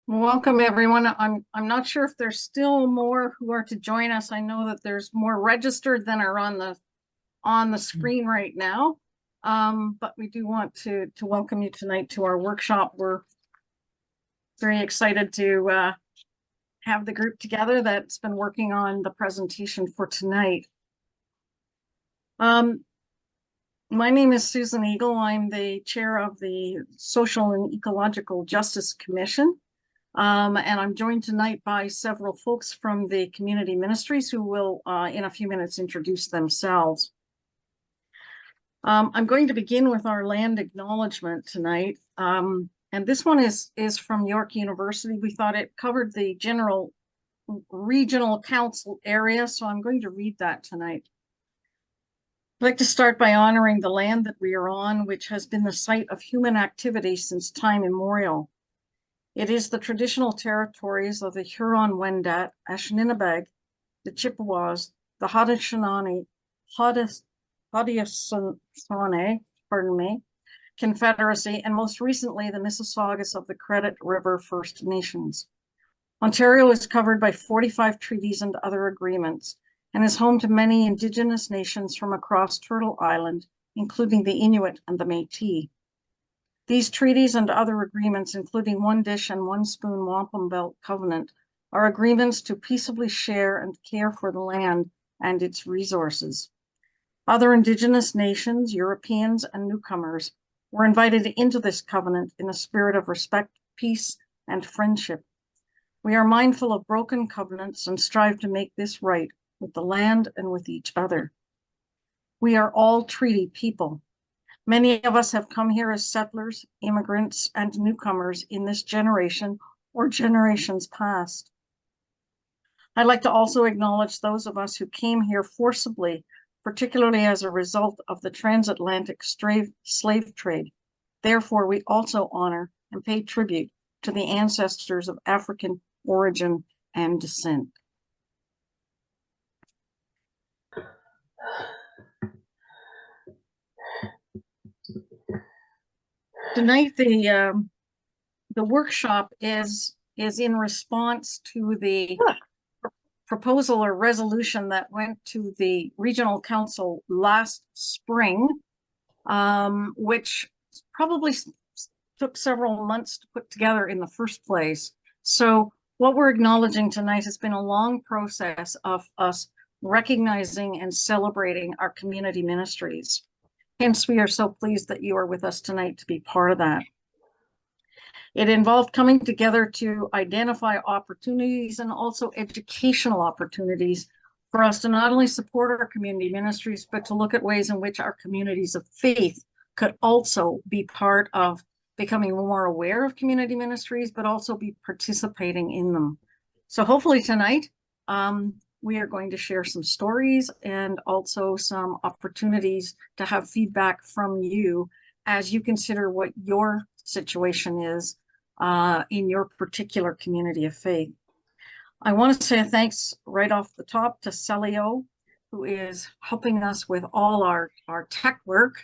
Welcome, everyone. I'm not sure if there's still more who are to join us. I know that there's more registered than are on the screen right now. But we do want to welcome you tonight to our workshop. We're very excited to have the group together that's been working on the presentation for tonight. My name is Susan Eagle. I'm the chair of the Social and Ecological Justice Commission. And I'm joined tonight by several folks from the community ministries who will, in a few minutes, introduce themselves. I'm going to begin with our land acknowledgement tonight. And this one is from York University. We thought it covered the general regional council area, so I'm going to read that tonight. I'd like to start by honoring the land that we are on, which has been the site of human activity since time immemorial. It is the traditional territories of the Huron-Wendat, Anishinaabe, the Chippewas, the Haudenosaunee, Confederacy, and most recently the Mississaugas of the Credit River First Nations. Ontario is covered by 45 treaties and other agreements, and is home to many Indigenous nations from across Turtle Island, including the Inuit and the Métis. These treaties and other agreements, including One Dish and One Spoon Wampum Belt Covenant, are agreements to peaceably share and care for the land and its resources. Other Indigenous nations, Europeans, and newcomers were invited into this covenant in a spirit of respect, peace, and friendship. We are mindful of broken covenants and strive to make this right with the land and with each other. We are all treaty people. Many of us have come here as settlers, immigrants, and newcomers in this generation or generations past. I'd like to also acknowledge those of us who came here forcibly, particularly as a result of the transatlantic slave trade. Therefore, we also honor and pay tribute to the ancestors of African origin and descent. Tonight, the workshop is in response to the proposal or resolution that went to the regional council last spring, which probably took several months to put together in the first place. So what we're acknowledging tonight has been a long process of us recognizing and celebrating our community ministries. Hence, we are so pleased that you are with us tonight to be part of that. It involved coming together to identify opportunities and also educational opportunities for us to not only support our community ministries, but to look at ways in which our communities of faith could also be part of becoming more aware of community ministries, but also be participating in them. So hopefully tonight, we are going to share some stories and also some opportunities to have feedback from you as you consider what your situation is in your particular community of faith. I want to say thanks right off the top to Celio, who is helping us with all our tech work.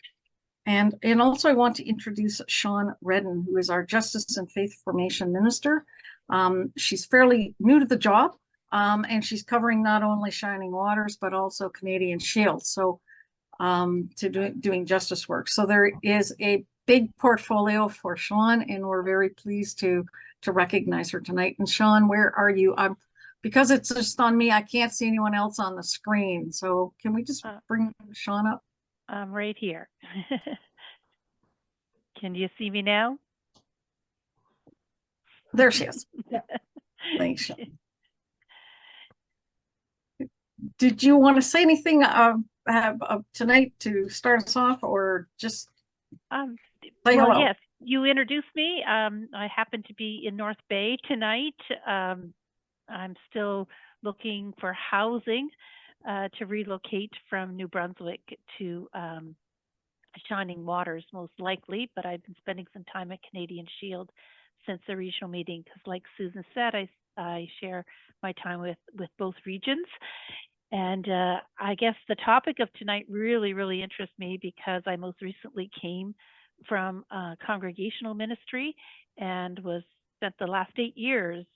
And also I want to introduce Sean Redden, who is our Justice and Faith Formation Minister. She's fairly new to the job, and she's covering not only Shining Waters, but also Canadian Shield, so doing justice work. So there is a big portfolio for Sean, and we're very pleased to recognize her tonight. And Sean, where are you? Because it's just on me, I can't see anyone else on the screen. So can we just bring Sean up? I'm right here. Can you see me now? There she is. Yeah. Thanks, Sean. Did you want to say anything tonight to start us off, or just say hello? Yes, you introduced me. I happen to be in North Bay tonight. I'm still looking for housing to relocate from New Brunswick to Shining Waters, most likely, but I've been spending some time at Canadian Shield since the regional meeting, because like Susan said, I share my time with both regions. And I guess the topic of tonight really, really interests me because I most recently came from congregational ministry and was spent the last 8 years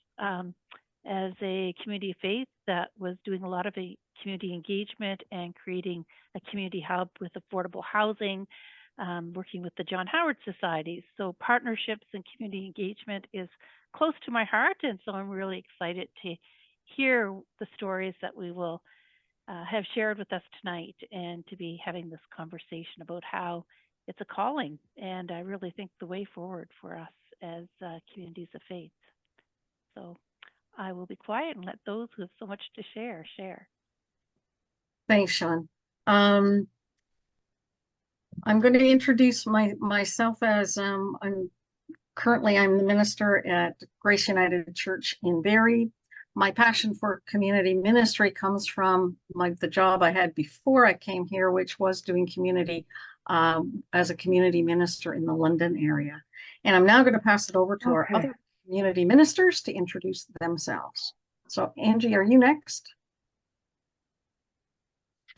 as a community of faith that was doing a lot of community engagement and creating a community hub with affordable housing, working with the John Howard Society. So partnerships and community engagement is close to my heart, and so I'm really excited to hear the stories that we will have shared with us tonight, and to be having this conversation about how it's a calling, and I really think the way forward for us as communities of faith. So I will be quiet and let those who have so much to share. Thanks, Sean. I'm going to introduce myself as I'm the minister at Grace United Church in Barrie. My passion for community ministry comes from the job I had before I came here, which was doing community as a community minister in the London area. And I'm now going to pass it over to our other community ministers to introduce themselves. So Angie, are you next?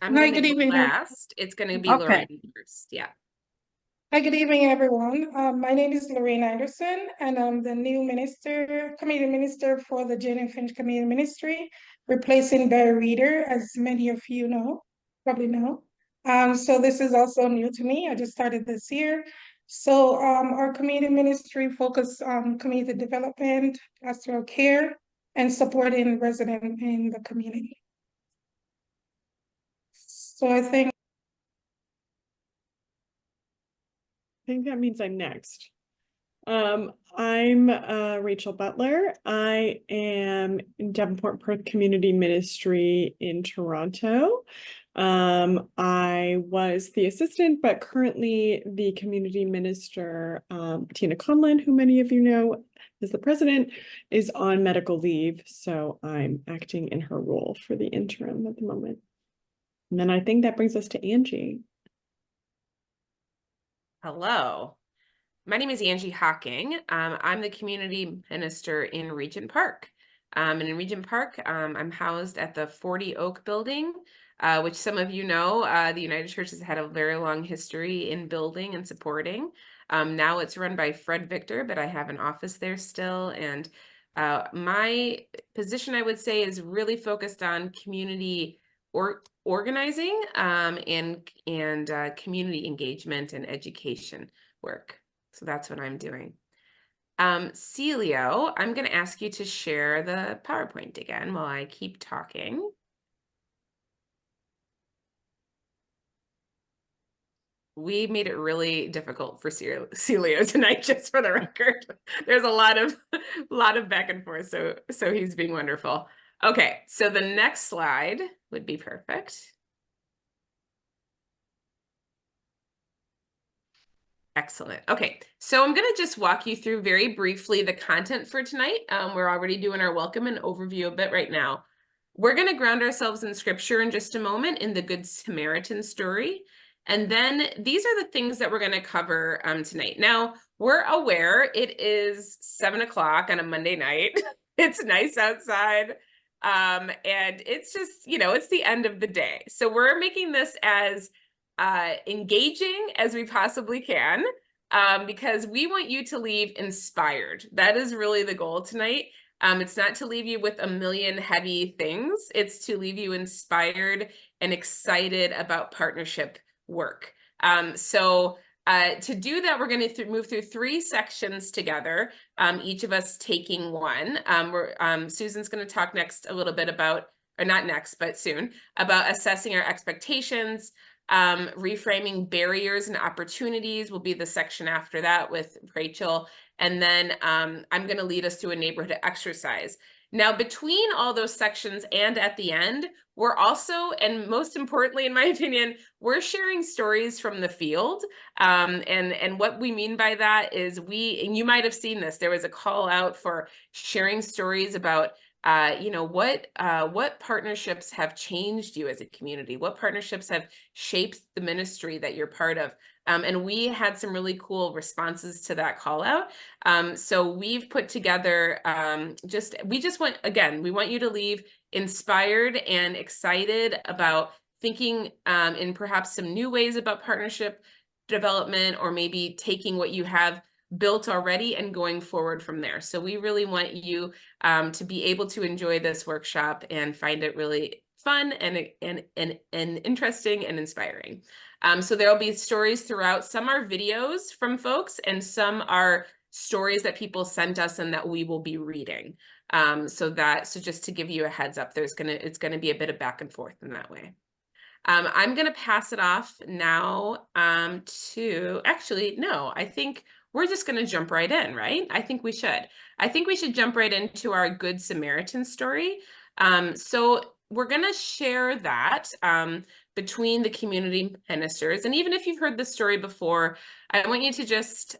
I'm going to go last. It's going to be Lorraine first. Yeah. Hi, good evening, everyone. My name is Lorraine Anderson, and I'm the new community minister for the Jane and Finch Community Ministry, replacing Barry Reeder, as many of you probably know. So this is also new to me. I just started this year. So our community ministry focuses on community development, pastoral care, and supporting residents in the community. So I think that means I'm next. I'm Rachel Butler. I am in Devonport Perth Community Ministry in Toronto. I was the assistant, but currently the community minister, Tina Conlon, who many of you know is the president, is on medical leave. So I'm acting in her role for the interim at the moment. And then I think that brings us to Angie. Hello, my name is Angie Hocking. I'm the community minister in Regent Park. And in Regent Park, I'm housed at the 40 Oak building, which some of you know, the United Church has had a very long history in building and supporting. Now it's run by Fred Victor, but I have an office there still. And my position, I would say, is really focused on community organizing and community engagement and education work. So that's what I'm doing. Celio, I'm going to ask you to share the PowerPoint again while I keep talking. We made it really difficult for Celio tonight, just for the record. There's a lot of back and forth, so he's being wonderful. Okay, so the next slide would be perfect. Excellent. Okay, so I'm going to just walk you through very briefly the content for tonight. We're already doing our welcome and overview a bit right now. We're going to ground ourselves in scripture in just a moment in the Good Samaritan story. And then these are the things that we're going to cover tonight. Now, we're aware it is 7 o'clock on a Monday night. It's nice outside. And it's just, it's the end of the day. So we're making this as engaging as we possibly can, because we want you to leave inspired. That is really the goal tonight. It's not to leave you with a million heavy things. It's to leave you inspired and excited about partnership work. So to do that, we're going to move through 3 sections together, each of us taking one. Susan's going to talk next a little bit about, or not next, but soon, about assessing our expectations. Reframing barriers and opportunities will be the section after that with Rachel. And then I'm going to lead us through a neighborhood exercise. Now, between all those sections and at the end, we're also, and most importantly, in my opinion, we're sharing stories from the field. And what we mean by that is and you might have seen this, there was a call out for sharing stories about what partnerships have changed you as a community? What partnerships have shaped the ministry that you're part of? And we had some really cool responses to that call out. So we've put together, we want you to leave inspired and excited about thinking in perhaps some new ways about partnership development, or maybe taking what you have built already and going forward from there. So we really want you to be able to enjoy this workshop and find it really fun and interesting and inspiring. So there'll be stories throughout. Some are videos from folks and some are stories that people sent us and that we will be reading. So just to give you a heads up, it's gonna be a bit of back and forth in that way. I'm gonna pass it off now actually, no, I think we're just gonna jump right in, right? I think we should jump right into our Good Samaritan story. So we're gonna share that between the community ministers. And even if you've heard this story before, I want you to just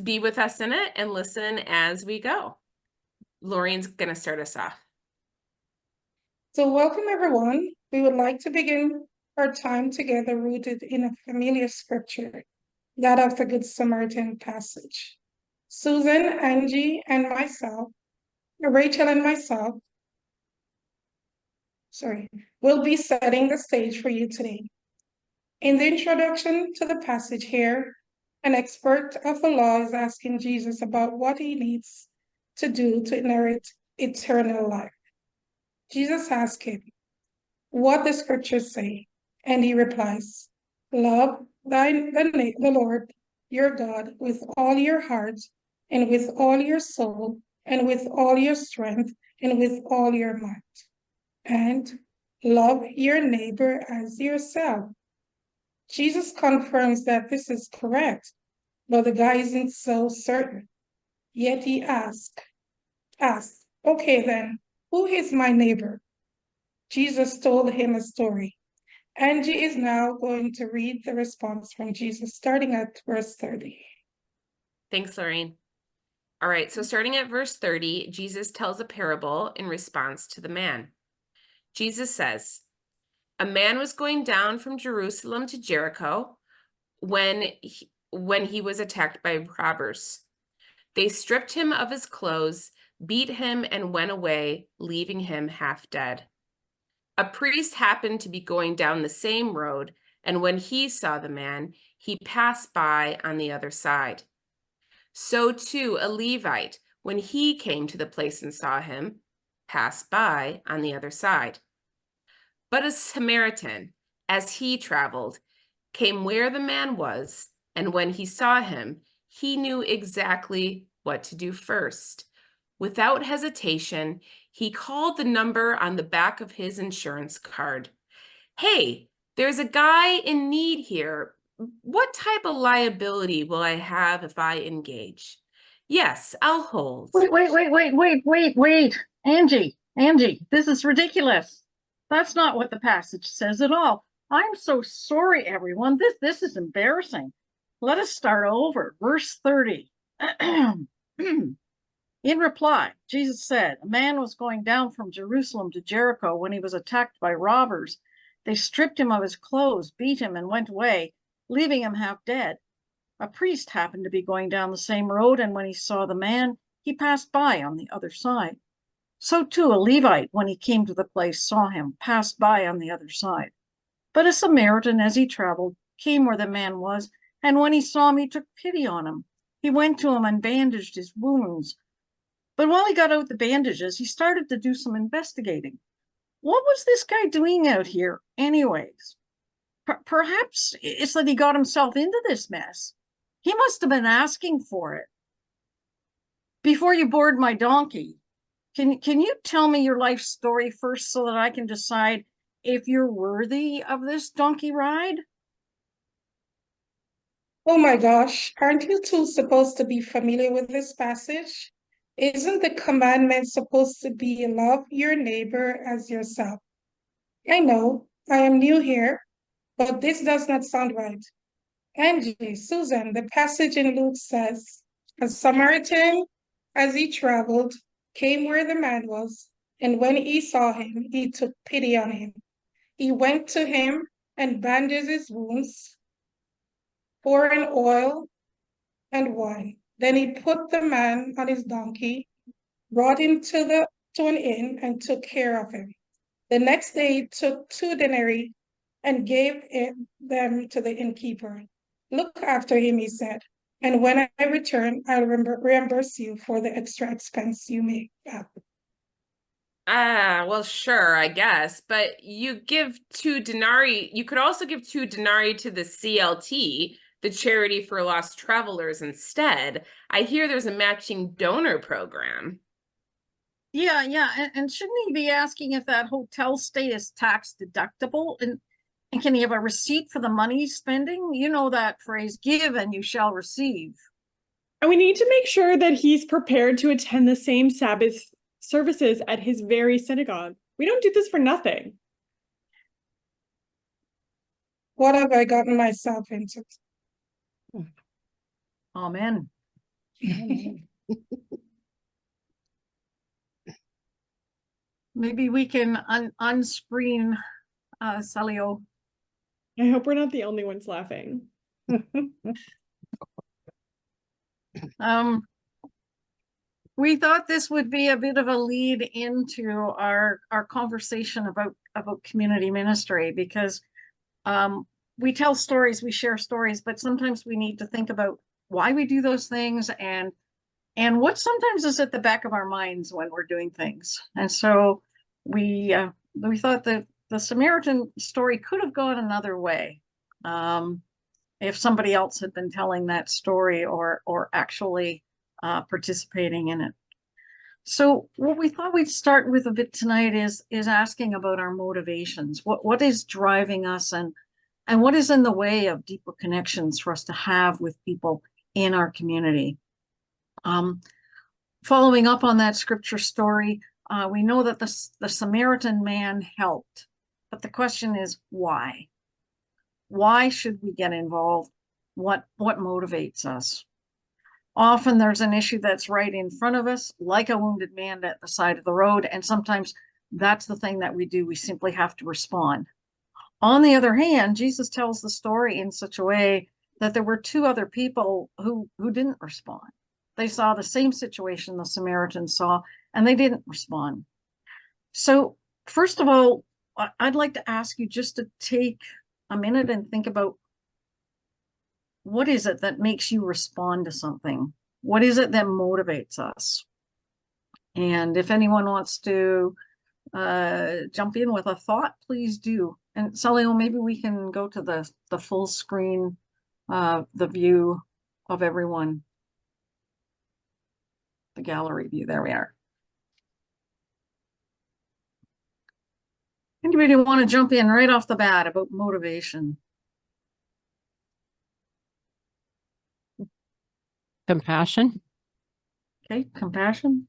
be with us in it and listen as we go. Lorraine's gonna start us off. So welcome everyone. We would like to begin our time together rooted in a familiar scripture, that of the Good Samaritan passage. Susan, Angie, and myself, Rachel and myself, will be setting the stage for you today. In the introduction to the passage here, an expert of the law is asking Jesus about what he needs to do to inherit eternal life. Jesus asks him what the scriptures say, and he replies, love the Lord your God with all your heart, and with all your soul, and with all your strength, and with all your might. And love your neighbor as yourself. Jesus confirms that this is correct, but the guy isn't so certain. Yet he asks, okay then, who is my neighbor? Jesus told him a story. Angie is now going to read the response from Jesus, starting at verse 30. Thanks, Lorraine. All right, so starting at verse 30, Jesus tells a parable in response to the man. Jesus says, a man was going down from Jerusalem to Jericho when he was attacked by robbers. They stripped him of his clothes, beat him, and went away, leaving him half dead. A priest happened to be going down the same road, and when he saw the man, he passed by on the other side. So too a Levite, when he came to the place and saw him, passed by on the other side. But a Samaritan, as he traveled, came where the man was, and when he saw him, he knew exactly what to do first. Without hesitation, he called the number on the back of his insurance card. Hey, there's a guy in need here. What type of liability will I have if I engage? Yes, I'll hold. Wait. Angie, this is ridiculous. That's not what the passage says at all. I'm so sorry, everyone. This is embarrassing. Let us start over. Verse 30. In reply, Jesus said, a man was going down from Jerusalem to Jericho when he was attacked by robbers. They stripped him of his clothes, beat him, and went away, leaving him half dead. A priest happened to be going down the same road, and when he saw the man, he passed by on the other side. So too a Levite, when he came to the place, saw him, passed by on the other side. But a Samaritan, as he traveled, came where the man was, and when he saw him, he took pity on him. He went to him and bandaged his wounds. But while he got out the bandages, he started to do some investigating. What was this guy doing out here anyways? Perhaps it's that he got himself into this mess. He must have been asking for it. Before you board my donkey, can you tell me your life story first so that I can decide if you're worthy of this donkey ride? Oh my gosh, aren't you two supposed to be familiar with this passage? Isn't the commandment supposed to be love your neighbor as yourself? I know, I am new here, but this does not sound right. Angie, Susan, the passage in Luke says, a Samaritan, as he traveled, came where the man was, and when he saw him, he took pity on him. He went to him and bandaged his wounds, poured in oil and wine. Then he put the man on his donkey, brought him to an inn, and took care of him. The next day he took 2 denarii and gave them to the innkeeper. Look after him, he said, And when I return, I'll reimburse you for the extra expense you may have. Ah, well, sure, I guess. But you give 2 denarii. You could also give 2 denarii to the CLT, the Charity for Lost Travelers, instead. I hear there's a matching donor program. Yeah, yeah, and shouldn't he be asking if that hotel stay is tax deductible? And can he have a receipt for the money he's spending? You know that phrase, give and you shall receive. And we need to make sure that he's prepared to attend the same Sabbath services at his very synagogue. We don't do this for nothing. What have I gotten myself into? Amen. Maybe we can unscreen Salio. I hope we're not the only ones laughing. We thought this would be a bit of a lead into our conversation about community ministry, because we tell stories, we share stories, but sometimes we need to think about why we do those things and what sometimes is at the back of our minds when we're doing things. And so we thought that the Samaritan story could have gone another way if somebody else had been telling that story or actually participating in it. So what we thought we'd start with a bit tonight is asking about our motivations. What is driving us, and what is in the way of deeper connections for us to have with people in our community. Following up on that scripture story, we know that the Samaritan man helped, but the question is why? Why should we get involved? What motivates us? Often there's an issue that's right in front of us, like a wounded man at the side of the road, and sometimes that's the thing that we do. We simply have to respond. On the other hand, Jesus tells the story in such a way that there were 2 other people who didn't respond. They saw the same situation the Samaritans saw, and they didn't respond. So first of all, I'd like to ask you just to take a minute and think about, what is it that makes you respond to something? What is it that motivates us? And if anyone wants to jump in with a thought, please do. And Salio, maybe we can go to the full screen, the view of everyone. The gallery view, there we are. Anybody want to jump in right off the bat about motivation? Compassion. Okay, compassion.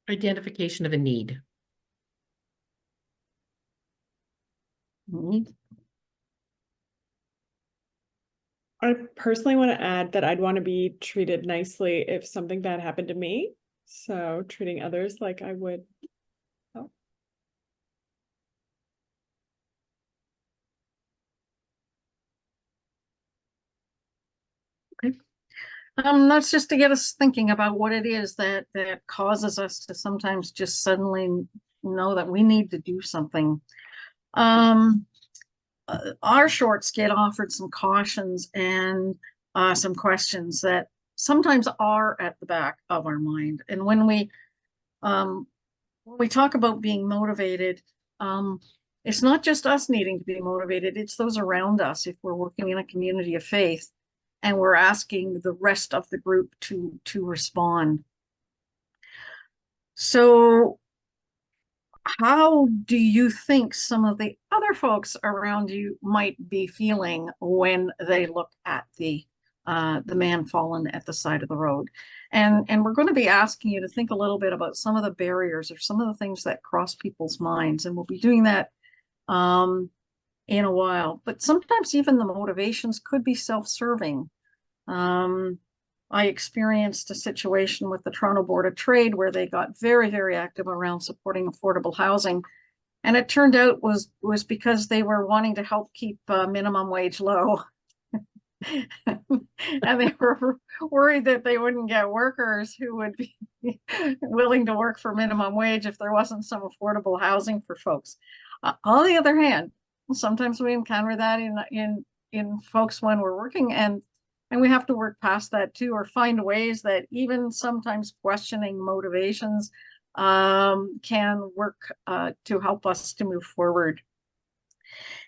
Identification of a need. Need. I personally want to add that I'd want to be treated nicely if something bad happened to me. So treating others like I would. Oh. Okay. That's just to get us thinking about what it is that causes us to sometimes just suddenly know that we need to do something. Our short skit offered some cautions and some questions that sometimes are at the back of our mind. And when we talk about being motivated, it's not just us needing to be motivated, it's those around us. If we're working in a community of faith and we're asking the rest of the group to respond. So how do you think some of the other folks around you might be feeling when they look at the man fallen at the side of the road? And we're going to be asking you to think a little bit about some of the barriers or some of the things that cross people's minds, and we'll be doing that in a while. But sometimes even the motivations could be self-serving. I experienced a situation with the Toronto Board of Trade where they got very, very active around supporting affordable housing. And it turned out was because they were wanting to help keep minimum wage low. And they were worried that they wouldn't get workers who would be willing to work for minimum wage if there wasn't some affordable housing for folks. On the other hand, sometimes we encounter that in folks when we're working, and we have to work past that too, or find ways that even sometimes questioning motivations can work to help us to move forward.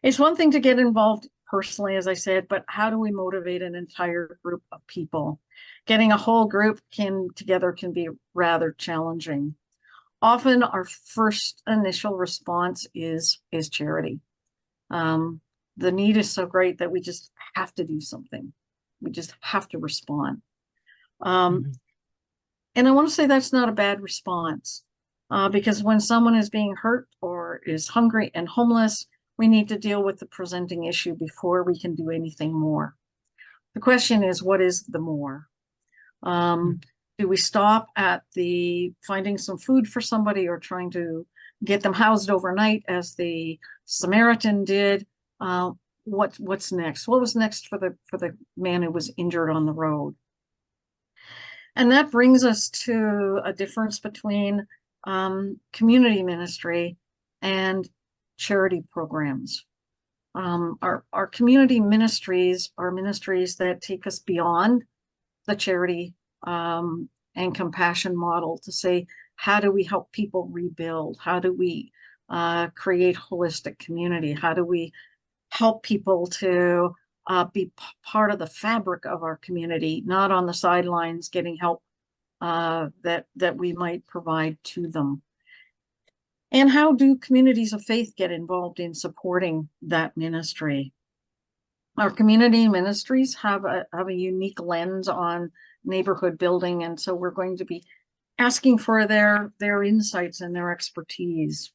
It's one thing to get involved personally, as I said, but how do we motivate an entire group of people? Getting a whole group together can be rather challenging. Often our first initial response is charity. The need is so great that we just have to do something. We just have to respond. And I want to say that's not a bad response, because when someone is being hurt or is hungry and homeless, we need to deal with the presenting issue before we can do anything more. The question is, what is the more? Do we stop at the finding some food for somebody or trying to get them housed overnight as the Samaritan did? What's next? What was next for the man who was injured on the road? And that brings us to a difference between community ministry and charity programs. Our community ministries are ministries that take us beyond the charity and compassion model to say, how do we help people rebuild? How do we create holistic community? How do we help people to be part of the fabric of our community, not on the sidelines getting help that we might provide to them? And how do communities of faith get involved in supporting that ministry? Our community ministries have a unique lens on neighborhood building, and so we're going to be asking for their insights and their expertise.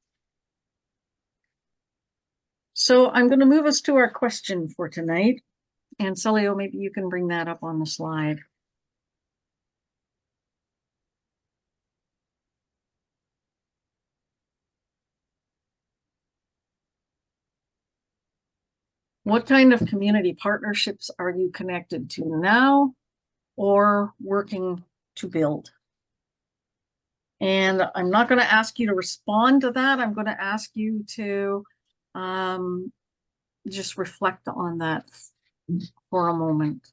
So I'm going to move us to our question for tonight. And Celio, maybe you can bring that up on the slide. What kind of community partnerships are you connected to now or working to build? And I'm not going to ask you to respond to that. I'm going to ask you to just reflect on that for a moment.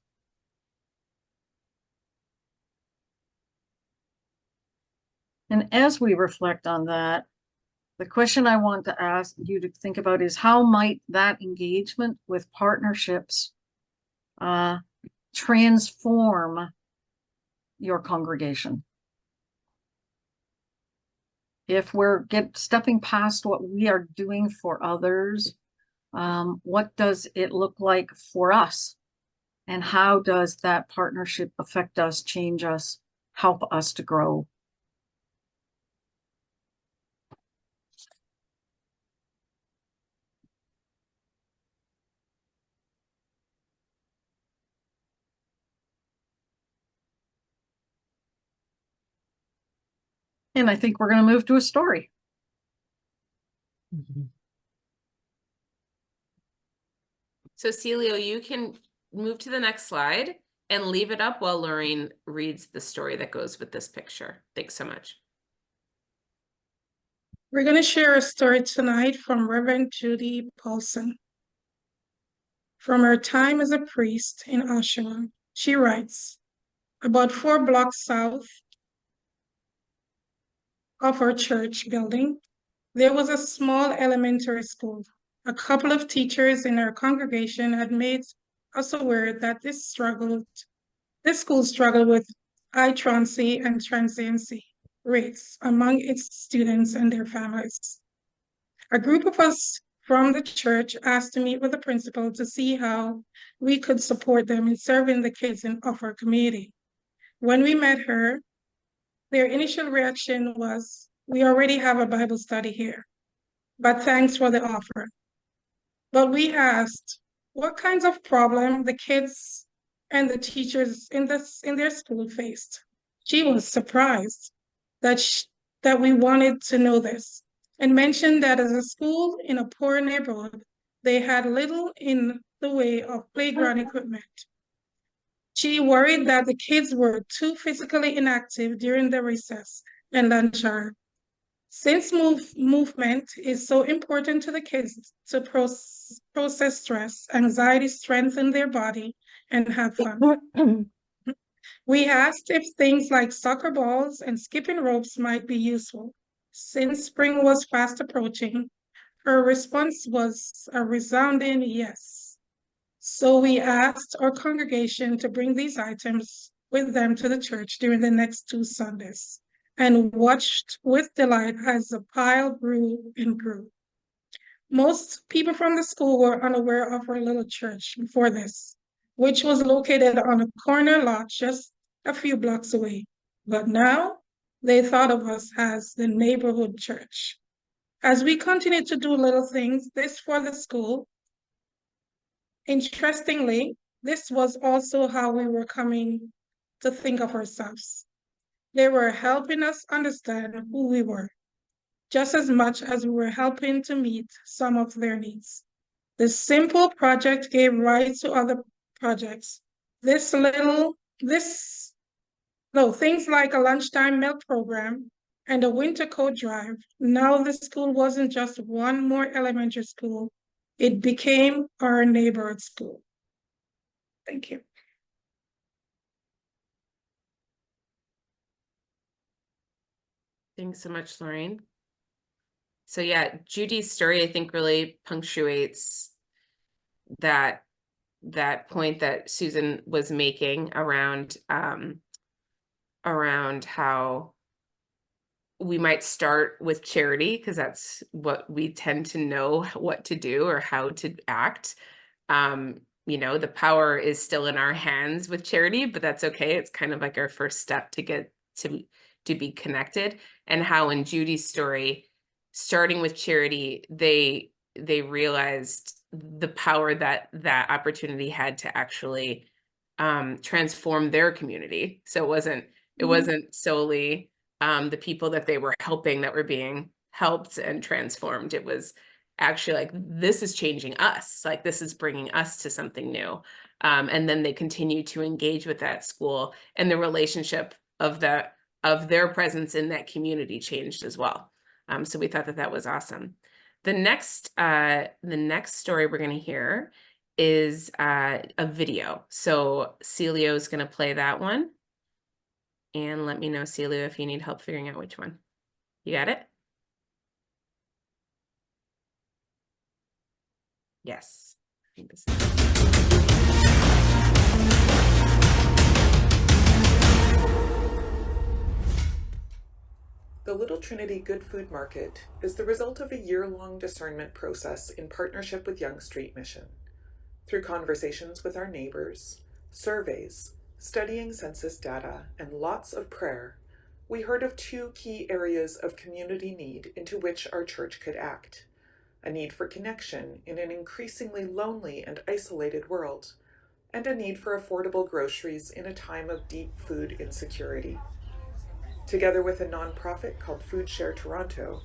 And as we reflect on that, the question I want to ask you to think about is, how might that engagement with partnerships transform your congregation? If we're stepping past what we are doing for others, what does it look like for us? And how does that partnership affect us, change us, help us to grow? And I think we're going to move to a story. So Celio, you can move to the next slide and leave it up while Lorraine reads the story that goes with this picture. Thanks so much. We're going to share a story tonight from Reverend Judy Paulson. From her time as a priest in Oshawa, she writes, about 4 blocks south of our church building, there was a small elementary school. A couple of teachers in our congregation had made us aware that this school struggled with high truancy and transiency rates among its students and their families. A group of us from the church asked to meet with the principal to see how we could support them in serving the kids of our community. When we met her, their initial reaction was, we already have a Bible study here, but thanks for the offer. But we asked what kinds of problem the kids and the teachers in their school faced. She was surprised that we wanted to know this, and mentioned that as a school in a poor neighborhood, they had little in the way of playground equipment. She worried that the kids were too physically inactive during the recess and lunch hour. Since movement is so important to the kids to process stress, anxiety, strengthen their body, and have fun. We asked if things like soccer balls and skipping ropes might be useful. Since spring was fast approaching, her response was a resounding yes. So we asked our congregation to bring these items with them to the church during the next 2 Sundays and watched with delight as the pile grew and grew. Most people from the school were unaware of our little church before this, which was located on a corner lot just a few blocks away. But now they thought of us as the neighborhood church. As we continue to do little things, this for the school, interestingly, this was also how we were coming to think of ourselves. They were helping us understand who we were, just as much as we were helping to meet some of their needs. This simple project gave rise to other projects. Things like a lunchtime milk program and a winter coat drive. Now the school wasn't just one more elementary school, it became our neighborhood school. Thank you. Thanks so much, Lorraine. So yeah, Judy's story, I think, really punctuates that point that Susan was making around how we might start with charity, because that's what we tend to know what to do or how to act. The power is still in our hands with charity, but that's okay. It's kind of like our first step to get to be connected. And how in Judy's story, starting with charity, they realized the power that opportunity had to actually transform their community. So it wasn't solely the people that they were helping that were being helped and transformed. It was actually like, this is changing us, like this is bringing us to something new. And then they continue to engage with that school, and the relationship of their presence in that community changed as well. So we thought that was awesome. The next story we're going to hear is a video. So Celio is going to play that one. And let me know, Celio, if you need help figuring out which one. You got it? Yes. I think this is The Little Trinity Good Food Market is the result of a year-long discernment process in partnership with Young Street Mission. Through conversations with our neighbors, surveys, studying census data, and lots of prayer, we heard of 2 key areas of community need into which our church could act: a need for connection in an increasingly lonely and isolated world, and a need for affordable groceries in a time of deep food insecurity. Together with a nonprofit called Food Share Toronto,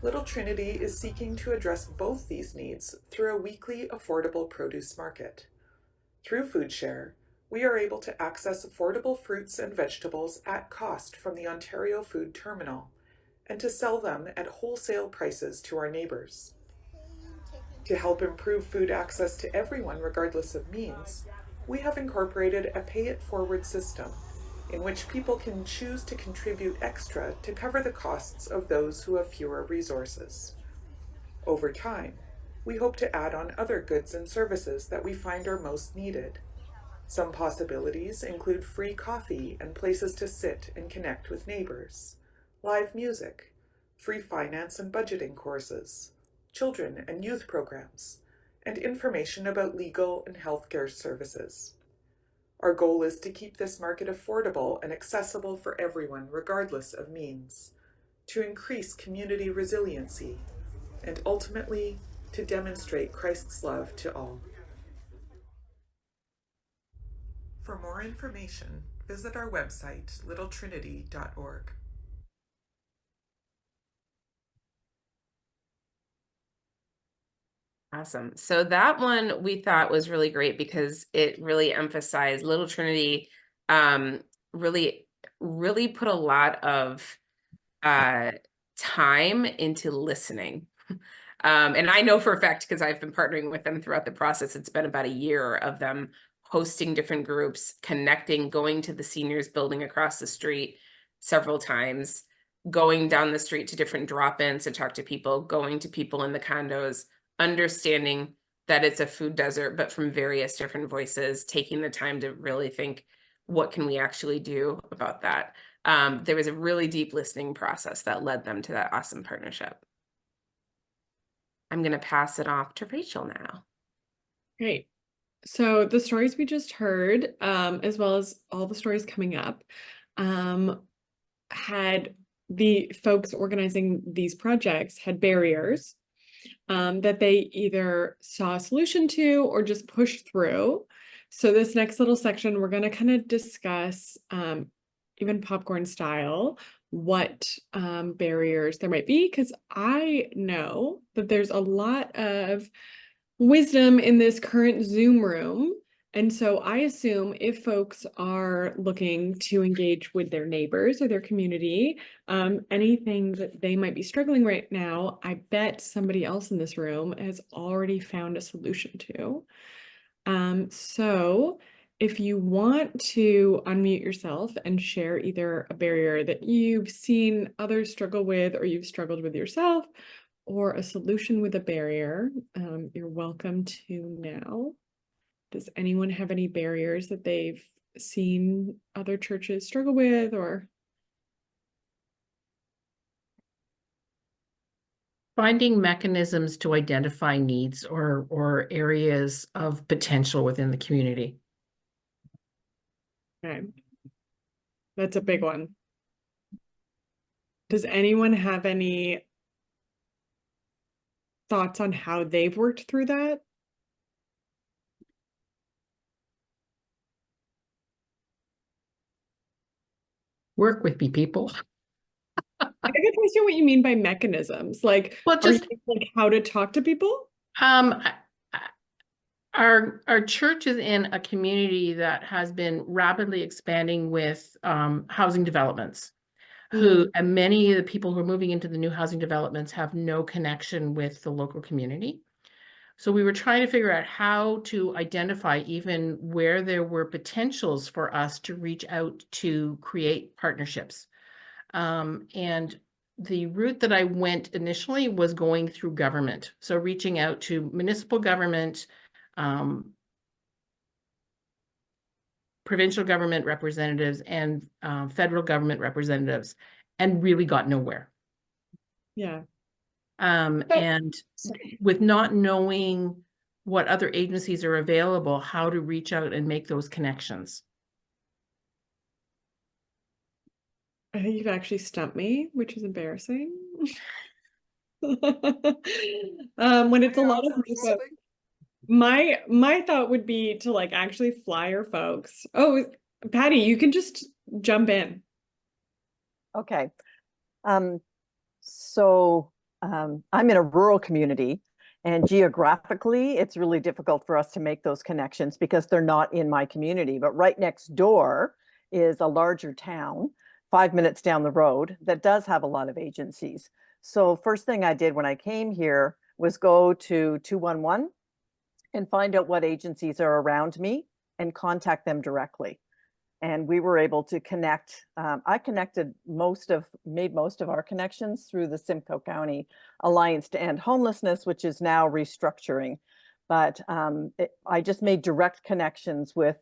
Little Trinity is seeking to address both these needs through a weekly affordable produce market. Through Food Share, we are able to access affordable fruits and vegetables at cost from the Ontario Food Terminal, and to sell them at wholesale prices to our neighbors. To help improve food access to everyone regardless of means, we have incorporated a pay-it-forward system in which people can choose to contribute extra to cover the costs of those who have fewer resources. Over time, we hope to add on other goods and services that we find are most needed. Some possibilities include free coffee and places to sit and connect with neighbors, live music, free finance and budgeting courses, children and youth programs, and information about legal and healthcare services. Our goal is to keep this market affordable and accessible for everyone regardless of means, to increase community resiliency, and ultimately to demonstrate Christ's love to all. For more information, visit our website, littletrinity.org. Awesome. So that one we thought was really great because it really emphasized Little Trinity, really put a lot of time into listening. And I know for a fact, because I've been partnering with them throughout the process, it's been about a year of them hosting different groups, connecting, going to the seniors building across the street several times, going down the street to different drop-ins to talk to people, going to people in the condos, understanding that it's a food desert, but from various different voices, taking the time to really think, what can we actually do about that? There was a really deep listening process that led them to that awesome partnership. I'm going to pass it off to Rachel now. Great. So the stories we just heard, as well as all the stories coming up, had the folks organizing these projects had barriers that they either saw a solution to or just pushed through. So this next little section, we're going to kind of discuss, even popcorn style, what barriers there might be, because I know that there's a lot of wisdom in this current Zoom room. And so I assume if folks are looking to engage with their neighbors or their community, anything that they might be struggling right now, I bet somebody else in this room has already found a solution to. So if you want to unmute yourself and share either a barrier that you've seen others struggle with or you've struggled with yourself, or a solution with a barrier, you're welcome to now. Does anyone have any barriers that they've seen other churches struggle with, or? Finding mechanisms to identify needs or areas of potential within the community. Okay. That's a big one. Does anyone have any thoughts on how they've worked through that? Work with me, people. I get to understand what you mean by mechanisms. Like, Well, are you just like how to talk to people? Our church is in a community that has been rapidly expanding with housing developments. And many of the people who are moving into the new housing developments have no connection with the local community. So we were trying to figure out how to identify even where there were potentials for us to reach out to create partnerships. And the route that I went initially was going through government. So reaching out to municipal government, provincial government representatives, and federal government representatives, and really got nowhere. Yeah. And with not knowing what other agencies are available, how to reach out and make those connections. I think you've actually stumped me, which is embarrassing. When it's a lot of people. My thought would be to like actually flyer folks. Oh, Patty, you can just jump in. Okay. I'm in a rural community, and geographically, it's really difficult for us to make those connections because they're not in my community. But right next door is a larger town, 5 minutes down the road, that does have a lot of agencies. So first thing I did when I came here was go to 211 and find out what agencies are around me and contact them directly. And we were able to connect. I made most of our connections through the Simcoe County Alliance to End Homelessness, which is now restructuring. But I just made direct connections with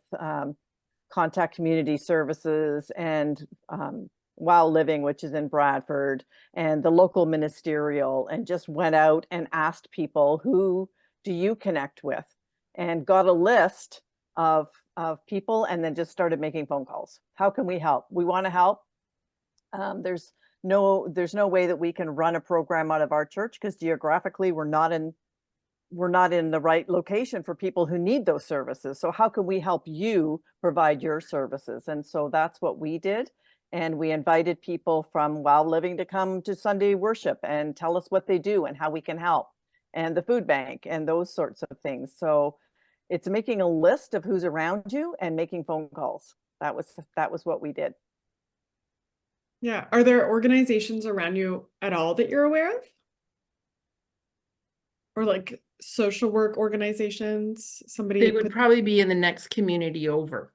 Contact Community Services and Wow Living, which is in Bradford, and the local ministerial, and just went out and asked people, who do you connect with? And got a list of people, and then just started making phone calls. How can we help? We want to help. There's no way that we can run a program out of our church because geographically we're not in the right location for people who need those services. So how can we help you provide your services? And so that's what we did. And we invited people from Wow Living to come to Sunday worship and tell us what they do and how we can help. and the food bank and those sorts of things. So it's making a list of who's around you and making phone calls. That was what we did. Yeah. Are there organizations around you at all that you're aware of? Or like social work organizations? Somebody They would probably be in the next community over.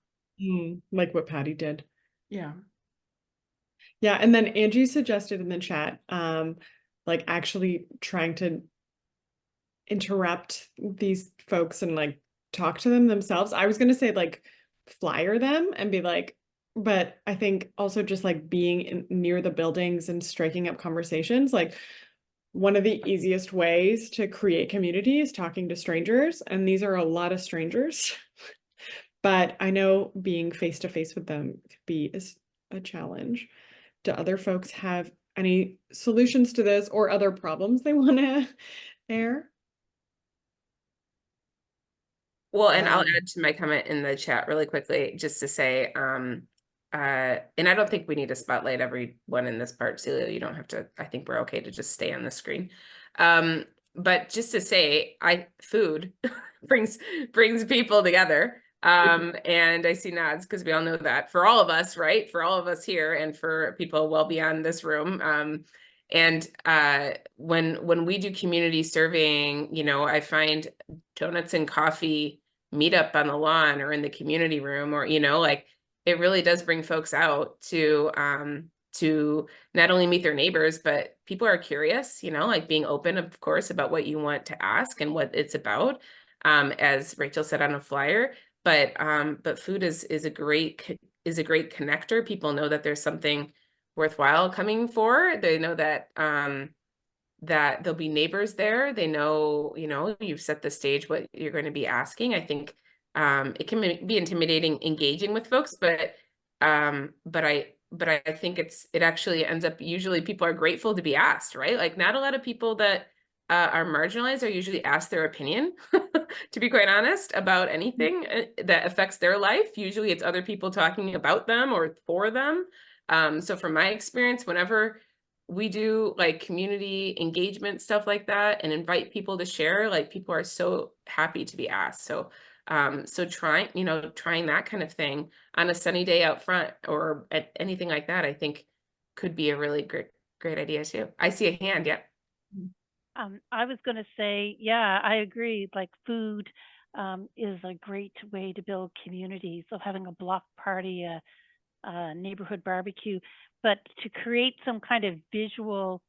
like what Patty did. Yeah. Yeah. And then Angie suggested in the chat, like actually trying to interrupt these folks and like talk to them themselves. I was going to say like flyer them and be like, but I think also just like being near the buildings and striking up conversations, like one of the easiest ways to create community is talking to strangers. And these are a lot of strangers, but I know being face to face with them could be a challenge. Do other folks have any solutions to this or other problems they want to air? Well, and I'll add to my comment in the chat really quickly, just to say, and I don't think we need to spotlight everyone in this part, Celia. You don't have to. I think we're okay to just stay on the screen. But just to say, food brings people together. And I see nods because we all know that for all of us, right? For all of us here, and for people well beyond this room. And when we do community surveying, you know, I find donuts and coffee meetup on the lawn or in the community room, or, you know, like it really does bring folks out to not only meet their neighbors, but people are curious, you know, like being open, of course, about what you want to ask and what it's about, as Rachel said on a flyer. But food is a great connector. People know that there's something worthwhile coming for. They know that that there'll be neighbors there. They know, you know, you've set the stage what you're going to be asking. I think it can be intimidating engaging with folks, but I think it actually ends up, usually people are grateful to be asked, right? Like not a lot of people that are marginalized are usually asked their opinion, to be quite honest, about anything that affects their life. Usually it's other people talking about them or for them. So from my experience, whenever we do like community engagement stuff like that and invite people to share, like people are so happy to be asked. So trying that kind of thing on a sunny day out front or anything like that, I think could be a really great idea too. I see a hand. Yeah. I was going to say, yeah, I agree. Like food is a great way to build community. So having a block party, a neighborhood barbecue, but to create some kind of visual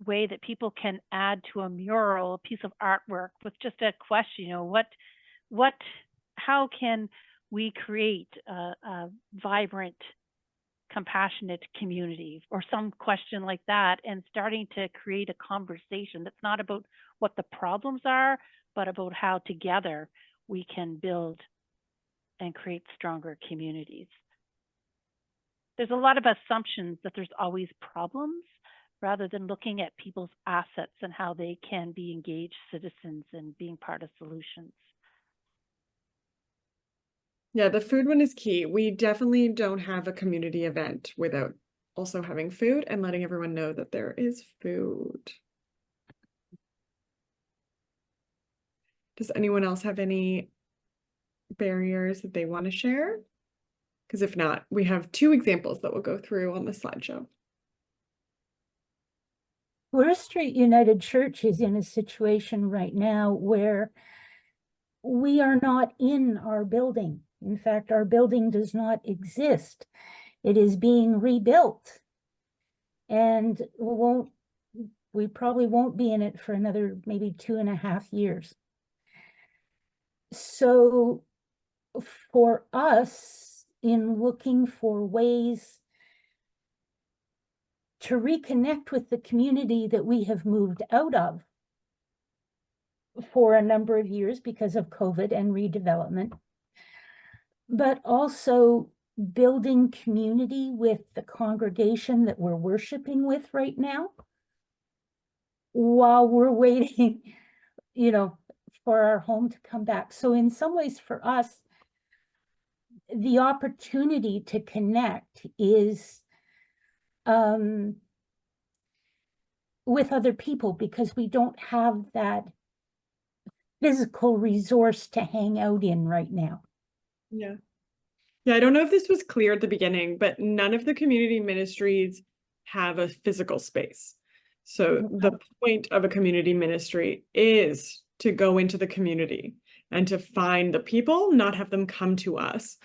way that people can add to a mural, a piece of artwork with just a question, you know, how can we create a vibrant, compassionate community, or some question like that, and starting to create a conversation that's not about what the problems are, but about how together we can build and create stronger communities. There's a lot of assumptions that there's always problems rather than looking at people's assets and how they can be engaged citizens and being part of solutions. Yeah, the food one is key. We definitely don't have a community event without also having food and letting everyone know that there is food. Does anyone else have any barriers that they want to share? Because if not, we have 2 examples that we'll go through on the slideshow. Forest Street United Church is in a situation right now where we are not in our building. In fact, our building does not exist. It is being rebuilt. And we probably won't be in it for another maybe 2.5 years. So for us, in looking for ways to reconnect with the community that we have moved out of for a number of years because of COVID and redevelopment, but also building community with the congregation that we're worshiping with right now while we're waiting, you know, for our home to come back. So in some ways for us, the opportunity to connect is with other people, because we don't have that physical resource to hang out in right now. Yeah. Yeah, I don't know if this was clear at the beginning, but none of the community ministries have a physical space. So the point of a community ministry is to go into the community and to find the people, not have them come to us.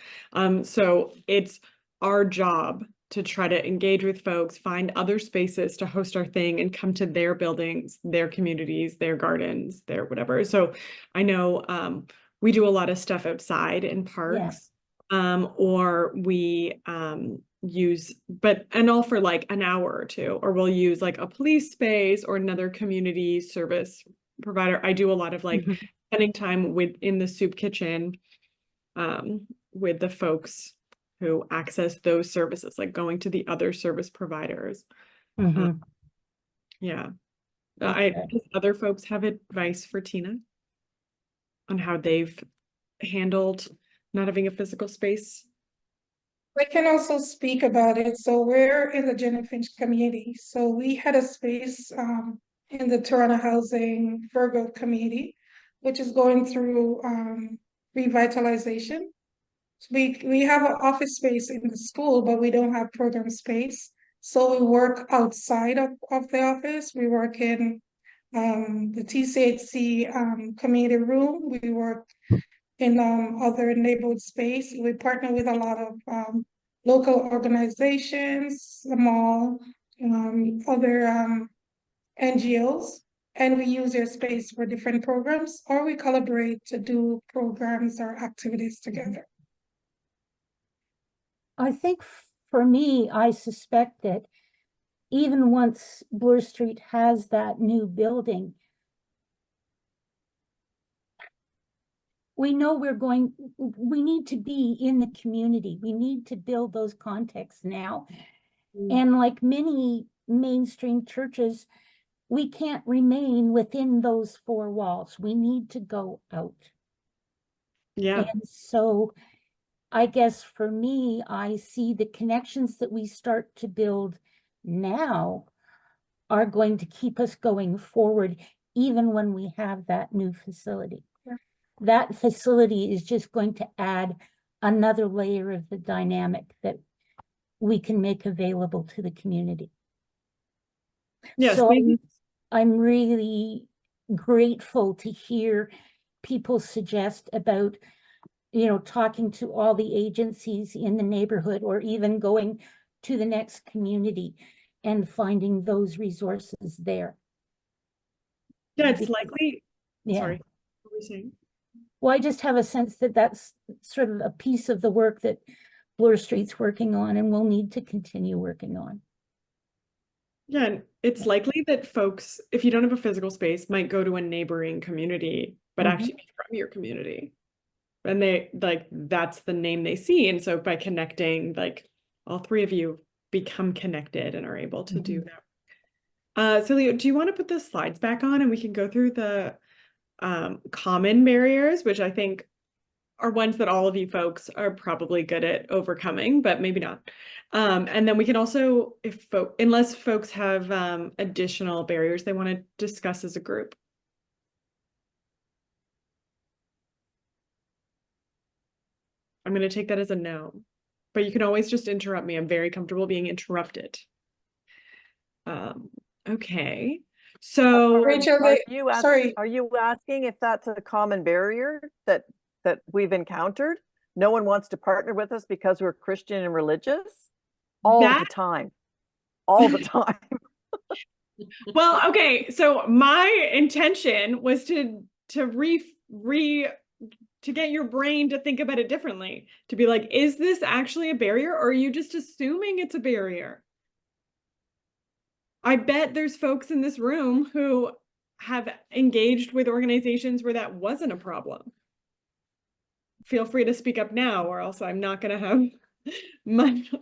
So it's our job to try to engage with folks, find other spaces to host our thing and come to their buildings, their communities, their gardens, their whatever. So I know we do a lot of stuff outside in parks. Or we use, and all for like an hour or two, or we'll use like a police space or another community service provider. I do a lot of like spending time in the soup kitchen with the folks who access those services, like going to the other service providers. Yeah. Does other folks have advice for Tina on how they've handled not having a physical space? I can also speak about it. So we're in the Jenny Finch community. So we had a space in the Toronto Housing Virgo community, which is going through revitalization. So we have an office space in the school, but we don't have program space. So we work outside of the office. We work in the TCHC community room. We work in other neighborhood space. We partner with a lot of local organizations, small, other NGOs, and we use their space for different programs, or we collaborate to do programs or activities together. I think for me, I suspect that even once Bloor Street has that new building, we know we need to be in the community. We need to build those contexts now. And like many mainstream churches, we can't remain within those four walls. We need to go out. Yeah. And so I guess for me, I see the connections that we start to build now are going to keep us going forward, even when we have that new facility. That facility is just going to add another layer of the dynamic that we can make available to the community. Yes, so I'm really grateful to hear people suggest about, talking to all the agencies in the neighborhood, or even going to the next community and finding those resources there. Yeah, it's likely. Yeah. Sorry, what were you saying? Well, I just have a sense that that's sort of a piece of the work that Bloor Street's working on and will need to continue working on. Yeah, and it's likely that folks, if you don't have a physical space, might go to a neighboring community, but actually be from your community. And they that's the name they see. And so by connecting, all three of you become connected and are able to do that. So Leo, do you want to put the slides back on and we can go through the common barriers, which I think are ones that all of you folks are probably good at overcoming, but maybe not. And then we can also, unless folks have additional barriers they want to discuss as a group. I'm going to take that as a no, but you can always just interrupt me. I'm very comfortable being interrupted. Okay. So Rachel, are you asking if that's a common barrier that we've encountered? No one wants to partner with us because we're Christian and religious? All the time. Well, okay. So my intention was to get your brain to think about it differently, to be like, is this actually a barrier, or are you just assuming it's a barrier? I bet there's folks in this room who have engaged with organizations where that wasn't a problem. Feel free to speak up now, or else I'm not going to have much.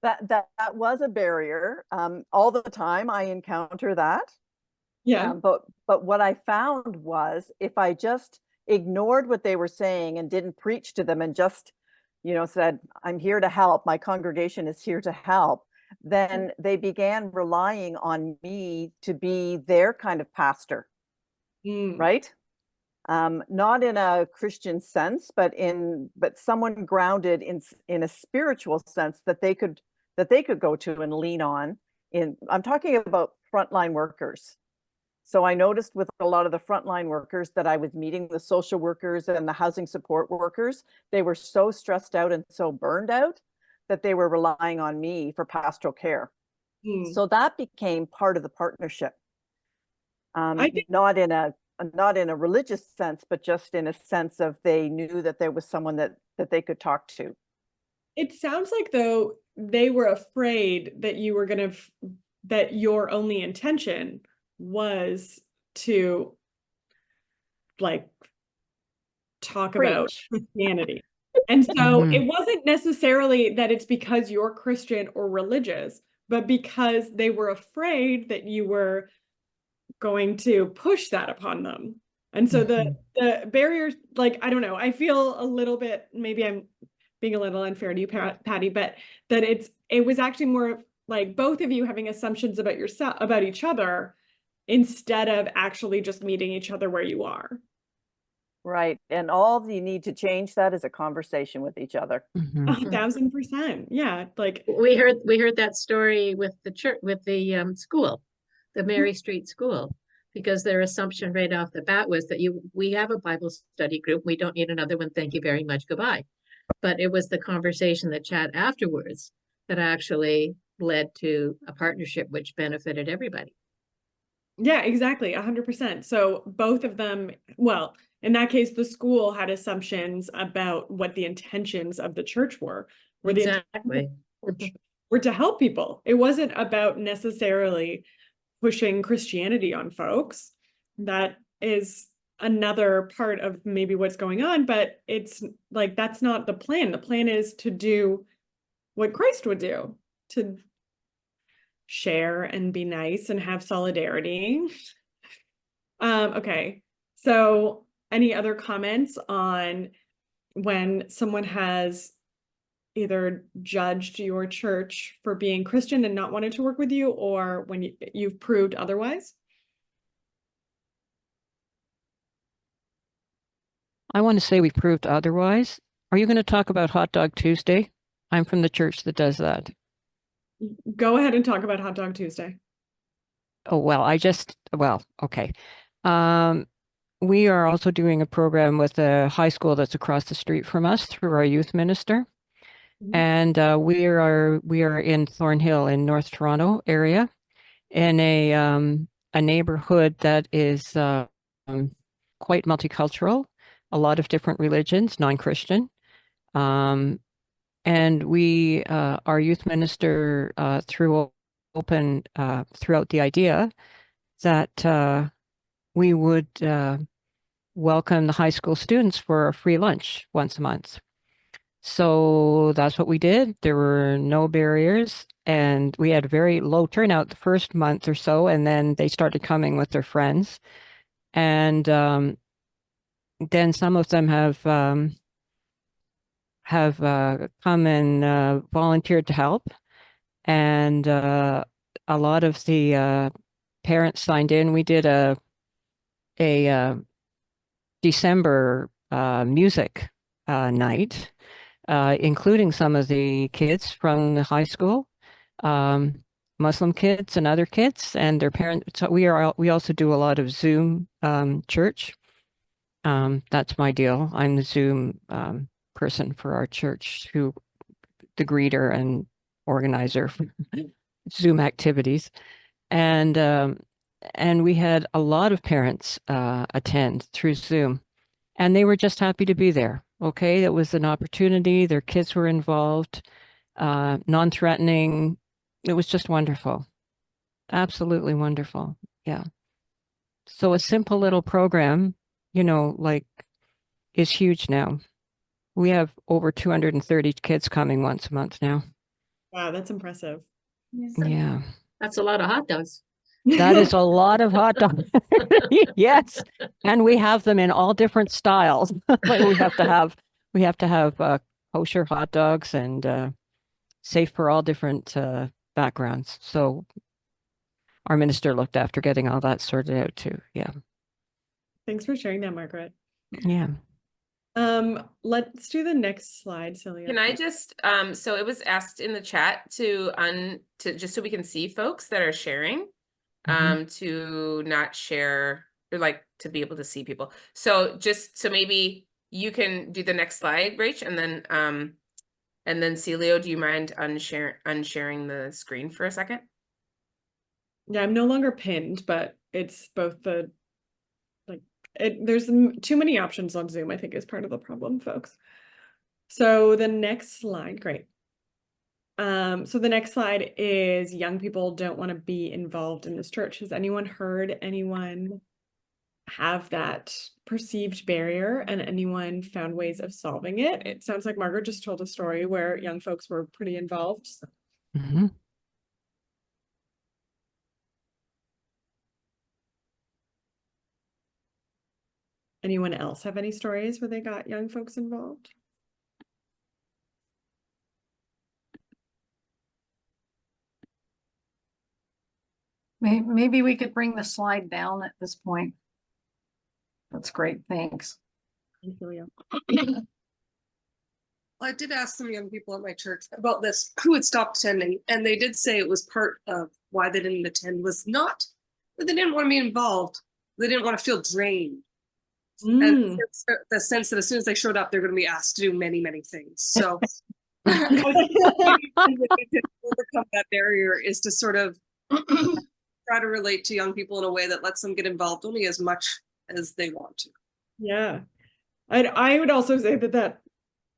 That was a barrier. All the time I encounter that. Yeah. But what I found was, if I just ignored what they were saying and didn't preach to them and just, said, I'm here to help, my congregation is here to help, then they began relying on me to be their kind of pastor, right? not in a Christian sense, but someone grounded in a spiritual sense that they could go to and lean on. I'm talking about frontline workers. So I noticed with a lot of the frontline workers that I was meeting the social workers and the housing support workers, they were so stressed out and so burned out that they were relying on me for pastoral care. So that became part of the partnership. I think not in a religious sense, but just in a sense of they knew that there was someone that they could talk to. it sounds like though they were afraid that you were going to that your only intention was to like talk about Preach. Christianity. And so it wasn't necessarily that it's because you're Christian or religious, but because they were afraid that you were going to push that upon them. And so the barriers, like, I don't know, I feel a little bit, maybe I'm being a little unfair to you, Patty, but that it was actually more like both of you having assumptions about yourself, about each other, instead of actually just meeting each other where you are. Right. And all you need to change that is a conversation with each other. 1000%. Yeah. Like we heard that story with the church, with the school, the Mary Street School, because their assumption right off the bat was that we have a Bible study group. We don't need another one. Thank you very much. Goodbye. But it was the conversation, the chat afterwards, that actually led to a partnership which benefited everybody. yeah, exactly. 100%. So both of them, well, in that case, the school had assumptions about what the intentions of the church were. Exactly. Were to help people. It wasn't about necessarily pushing Christianity on folks. That is another part of maybe what's going on, but it's like that's not the plan. The plan is to do what Christ would do, to share and be nice and have solidarity. Okay, so any other comments on when someone has either judged your church for being Christian and not wanted to work with you, or when you've proved otherwise? I want to say we proved otherwise. Are you going to talk about Hot Dog Tuesday? I'm from the church that does that. Go ahead and talk about Hot Dog Tuesday. Oh, well, okay. We are also doing a program with a high school that's across the street from us through our youth minister. And we are in Thornhill in North Toronto area in a neighborhood that is quite multicultural, a lot of different religions, non-Christian. And we, our youth minister threw open throughout the idea that we would welcome the high school students for a free lunch once a month. So that's what we did. There were no barriers, and we had very low turnout the first month or so, and then they started coming with their friends. And then some of them have come and volunteered to help, and a lot of the parents signed in. We did a December music night, including some of the kids from the high school, Muslim kids and other kids and their parents. So we also do a lot of Zoom church. That's my deal. I'm the Zoom person for our church, the greeter and organizer for Zoom activities. And we had a lot of parents attend through Zoom, and they were just happy to be there. Okay, it was an opportunity. Their kids were involved, non-threatening. It was just wonderful. Absolutely wonderful. Yeah. So a simple little program, is huge now. We have over 230 kids coming once a month now. Wow, that's impressive. Yeah. That's a lot of hot dogs. That is a lot of hot dogs. Yes. And we have them in all different styles. Like we have to have kosher hot dogs and safe for all different backgrounds. So our minister looked after getting all that sorted out too. Yeah. Thanks for sharing that, Margaret. Yeah. Let's do the next slide, Celia. Can I just, so it was asked in the chat to just so we can see folks that are sharing, to not share, or like to be able to see people. So maybe you can do the next slide, Rach, and then Celio, do you mind unsharing the screen for a second? Yeah, I'm no longer pinned, but it's both the, there's too many options on Zoom, I think, is part of the problem, folks. So the next slide, great. So the next slide is young people don't want to be involved in this church. Has anyone heard anyone have that perceived barrier, and anyone found ways of solving it? It sounds like Margaret just told a story where young folks were pretty involved. So. Anyone else have any stories where they got young folks involved? Maybe we could bring the slide down at this point. That's great, thanks. Thank you. I did ask some young people at my church about this, who had stopped attending, and they did say it was part of why they didn't attend was not that they didn't want to be involved. They didn't want to feel drained. And the sense that as soon as they showed up, they're going to be asked to do many, many things. So overcome that barrier is to sort of try to relate to young people in a way that lets them get involved only as much as they want to. Yeah. I would also say that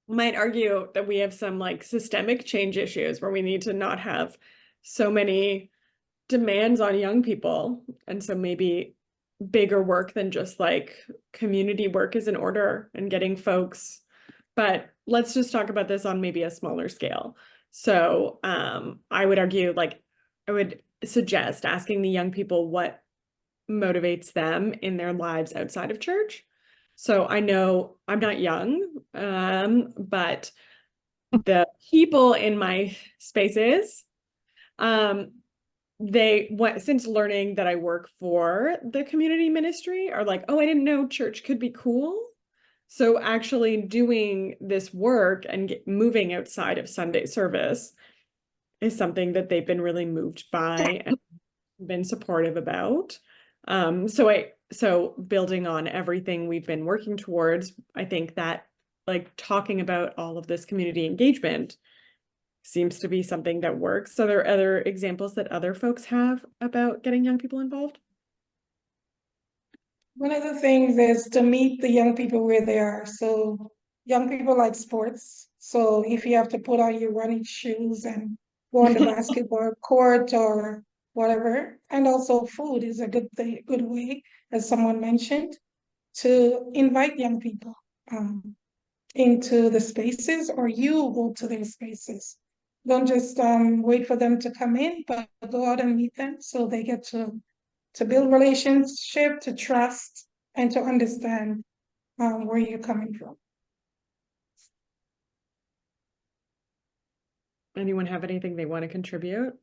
might argue that we have some like systemic change issues where we need to not have so many demands on young people. And so maybe bigger work than just like community work is in order and getting folks. But let's just talk about this on maybe a smaller scale. So I would argue, like, I would suggest asking the young people what motivates them in their lives outside of church. So I know I'm not young, but the people in my spaces, since learning that I work for the community ministry, are like, oh, I didn't know church could be cool. So actually doing this work and moving outside of Sunday service is something that they've been really moved by and been supportive about. So building on everything we've been working towards, I think that like talking about all of this community engagement seems to be something that works. So there are other examples that other folks have about getting young people involved? One of the things is to meet the young people where they are. So young people like sports. So if you have to put on your running shoes and go on the basketball court or whatever, and also food is a good way, as someone mentioned, to invite young people into the spaces, or you go to their spaces. Don't just wait for them to come in, but go out and meet them so they get to build relationship, to trust, and to understand where you're coming from. Anyone have anything they want to contribute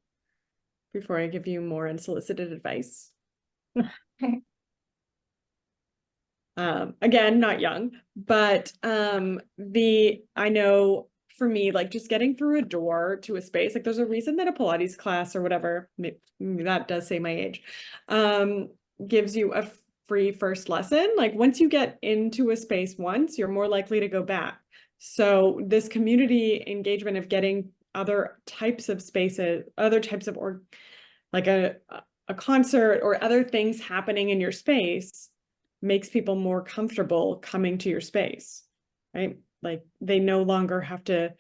before I give you more unsolicited advice? Again, not young, but I know for me, like just getting through a door to a space, like there's a reason that a Pilates class or whatever, that does say my age, gives you a free first lesson. Like once you get into a space once, you're more likely to go back. So this community engagement of getting other types of spaces, other types of, or like a concert or other things happening in your space makes people more comfortable coming to your space, right? Like they no longer have to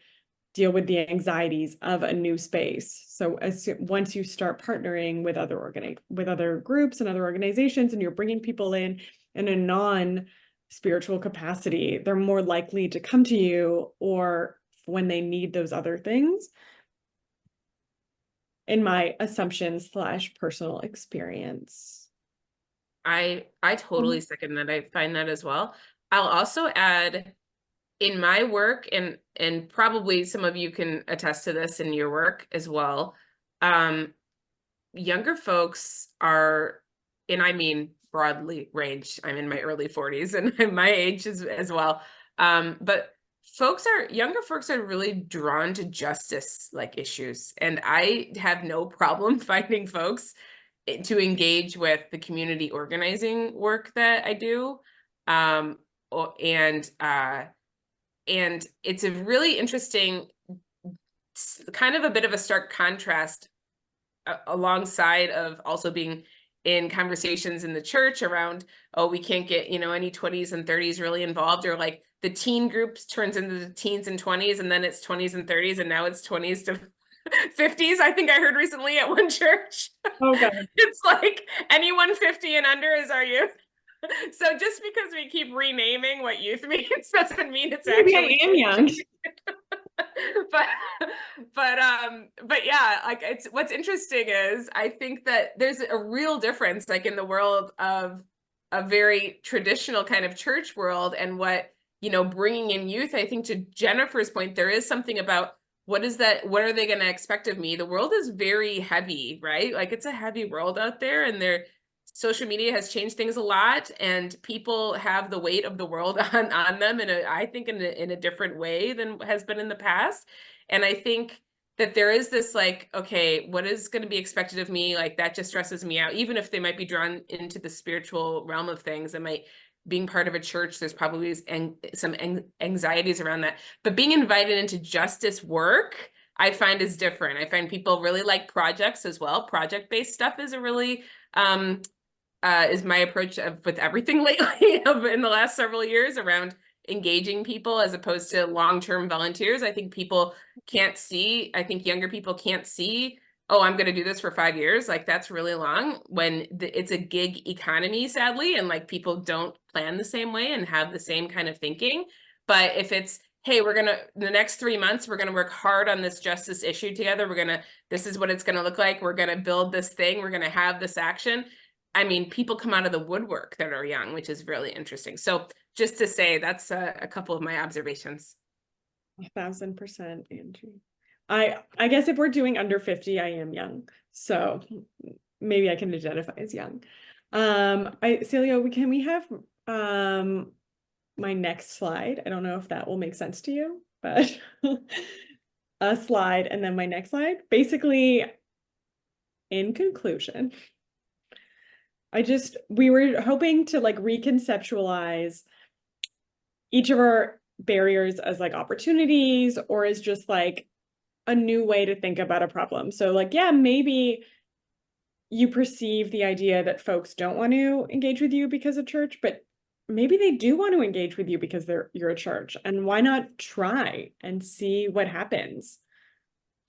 deal with the anxieties of a new space. So once you start partnering with other groups and other organizations, and you're bringing people in a non-spiritual capacity, they're more likely to come to you, or when they need those other things, in my assumption / personal experience. I totally second that. I find that as well. I'll also add, in my work, and probably some of you can attest to this in your work as well, younger folks are, and I mean broadly range. I'm in my early 40s and my age as well. But younger folks are really drawn to justice like issues. And I have no problem finding folks to engage with the community organizing work that I do. And it's a really interesting, kind of a bit of a stark contrast alongside of also being in conversations in the church around, oh, we can't get, any 20s and 30s really involved, or like the teen groups turns into the teens and 20s, and then it's 20s and 30s, and now it's 20s to 50s. I think I heard recently at one church. Oh God. It's like anyone 50 and under is our youth. So just because we keep renaming what youth means doesn't mean it's Maybe actually I am young. but yeah, like what's interesting is I think that there's a real difference like in the world of a very traditional kind of church world and what, bringing in youth. I think to Jennifer's point, there is something about what are they going to expect of me? The world is very heavy, right? Like it's a heavy world out there, and social media has changed things a lot, and people have the weight of the world on them I think in a different way than has been in the past. And I think that there is this like, okay, what is going to be expected of me? Like that just stresses me out, even if they might be drawn into the spiritual realm of things. Being part of a church, there's probably some anxieties around that. But being invited into justice work, I find is different. I find people really like projects as well. Project-based stuff is a really is my approach with everything lately in the last several years around engaging people as opposed to long-term volunteers. I think younger people can't see, oh, I'm going to do this for 5 years. Like that's really long when it's a gig economy, sadly, and like people don't plan the same way and have the same kind of thinking. But if it's, hey, the next 3 months, we're going to work hard on this justice issue together. This is what it's going to look like. We're going to build this thing. We're going to have this action. I mean, people come out of the woodwork that are young, which is really interesting. So just to say, that's a couple of my observations. 1000%, Angie. I guess if we're doing under 50, I am young. So maybe I can identify as young. Celia, can we have my next slide? I don't know if that will make sense to you, but a slide and then my next slide. Basically, in conclusion, we were hoping to like reconceptualize each of our barriers as like opportunities or as just like a new way to think about a problem. So like, yeah, maybe you perceive the idea that folks don't want to engage with you because of church, but maybe they do want to engage with you because you're a church, and why not try and see what happens?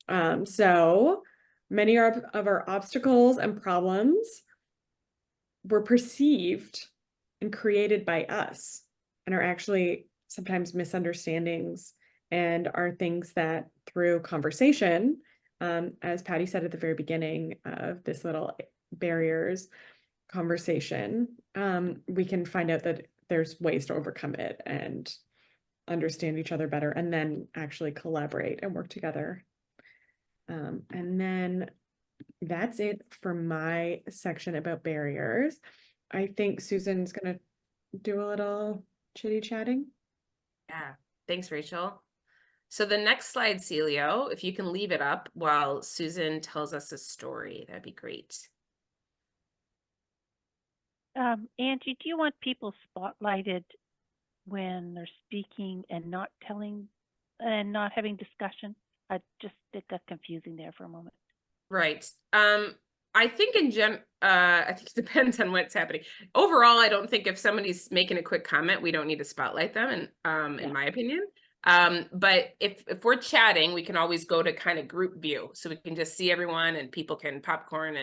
So many of our obstacles and problems were perceived and created by us and are actually sometimes misunderstandings and are things that through conversation, as Patty said at the very beginning of this little barriers conversation, we can find out that there's ways to overcome it and understand each other better, and then actually collaborate and work together. And then that's it for my section about barriers. I think Susan's gonna do a little chitty chatting. Yeah, thanks, Rachel. So the next slide, Celio, if you can leave it up while Susan tells us a story, that'd be great. Angie, do you want people spotlighted when they're speaking and not having discussion? It got confusing there for a moment. Right. I think I think it depends on what's happening. Overall, I don't think if somebody's making a quick comment, we don't need to spotlight them, in my opinion. But if we're chatting, we can always go to kind of group view, so we can just see everyone and people can popcorn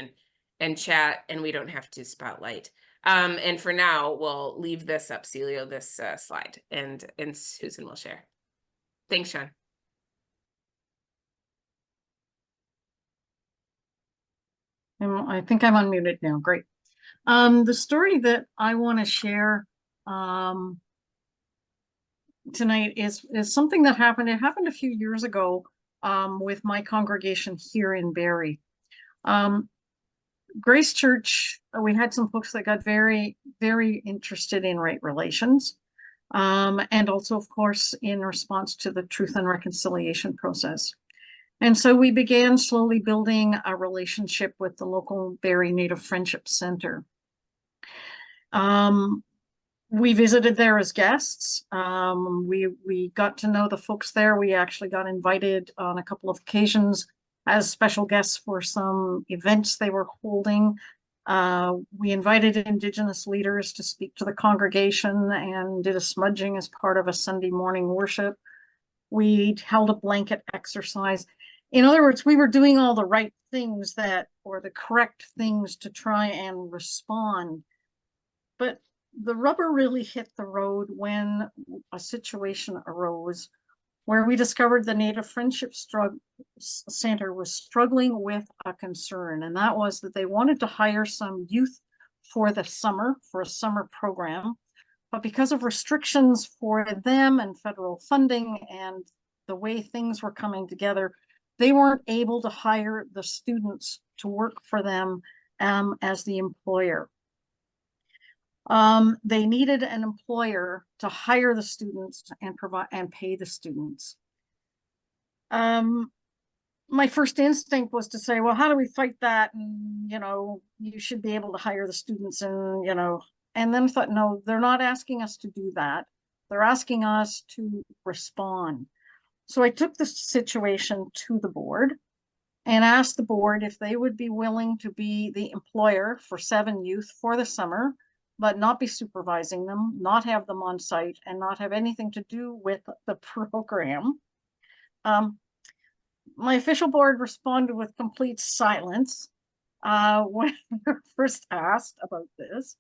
and chat, and we don't have to spotlight. And for now, we'll leave this up, Celio, this slide, and Susan will share. Thanks, Sean. I think I'm unmuted now. Great. The story that I want to share tonight is something that happened. It happened a few years ago with my congregation here in Barrie. Grace Church, we had some folks that got very, very interested in right relations. And also, of course, in response to the Truth and Reconciliation process. And so we began slowly building a relationship with the local Barrie Native Friendship Center. We visited there as guests. We got to know the folks there. We actually got invited on a couple of occasions as special guests for some events they were holding. We invited Indigenous leaders to speak to the congregation and did a smudging as part of a Sunday morning worship. We held a blanket exercise. In other words, we were doing all the right things or the correct things to try and respond. But the rubber really hit the road when a situation arose where we discovered the Native Friendship Center was struggling with a concern, and that was that they wanted to hire some youth for the summer, for a summer program, but because of restrictions for them and federal funding and the way things were coming together, they weren't able to hire the students to work for them as the employer. They needed an employer to hire the students and provide and pay the students. My first instinct was to say, well, how do we fight that? And, you should be able to hire the students and then I thought, no, they're not asking us to do that. They're asking us to respond. So I took the situation to the board and asked the board if they would be willing to be the employer for 7 youth for the summer, but not be supervising them, not have them on site, and not have anything to do with the program. My official board responded with complete silence when we were first asked about this.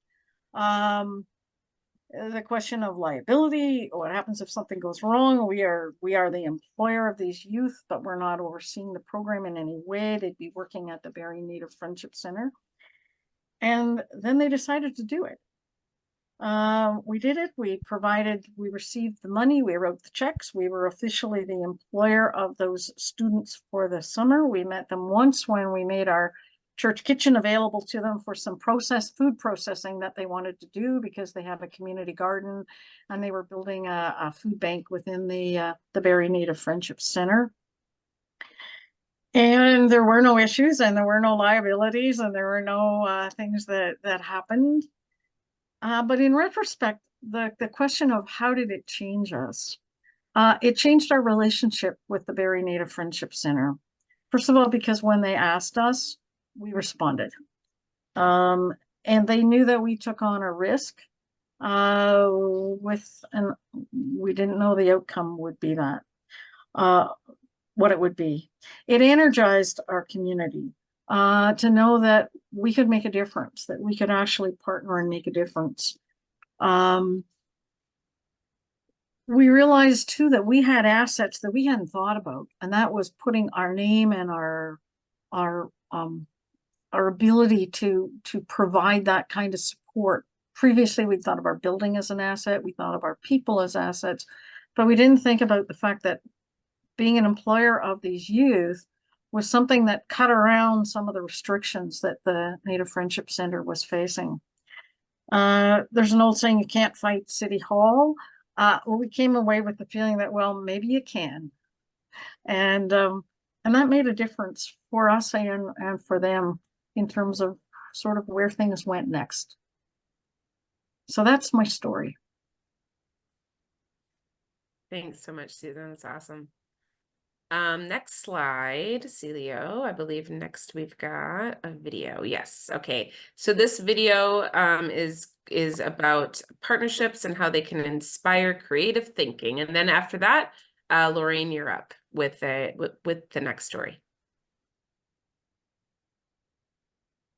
The question of liability, what happens if something goes wrong? We are the employer of these youth, but we're not overseeing the program in any way. They'd be working at the Barrie Native Friendship Center. And then they decided to do it. We did it. We received the money, we wrote the checks. We were officially the employer of those students for the summer. We met them once when we made our church kitchen available to them for some food processing that they wanted to do because they have a community garden and they were building a food bank within the Barrie Native Friendship Center. And there were no issues and there were no liabilities and there were no things that happened. But in retrospect, the question of how did it change us? It changed our relationship with the Barrie Native Friendship Center. First of all, because when they asked us, we responded. And they knew that we took on a risk and we didn't know the outcome would be what it would be. It energized our community. To know that we could make a difference, that we could actually partner and make a difference. We realized too that we had assets that we hadn't thought about, and that was putting our name and our ability to provide that kind of support. Previously, we thought of our building as an asset, we thought of our people as assets, but we didn't think about the fact that being an employer of these youth was something that cut around some of the restrictions that the Native Friendship Center was facing. There's an old saying, you can't fight City Hall. Well, we came away with the feeling that, well, maybe you can. And that made a difference for us and for them in terms of sort of where things went next. So that's my story. Thanks so much, Susan. That's awesome. Next slide, Celio. I believe next we've got a video. Yes. Okay. So this video is about partnerships and how they can inspire creative thinking. And then after that, Lorraine, you're up with the next story.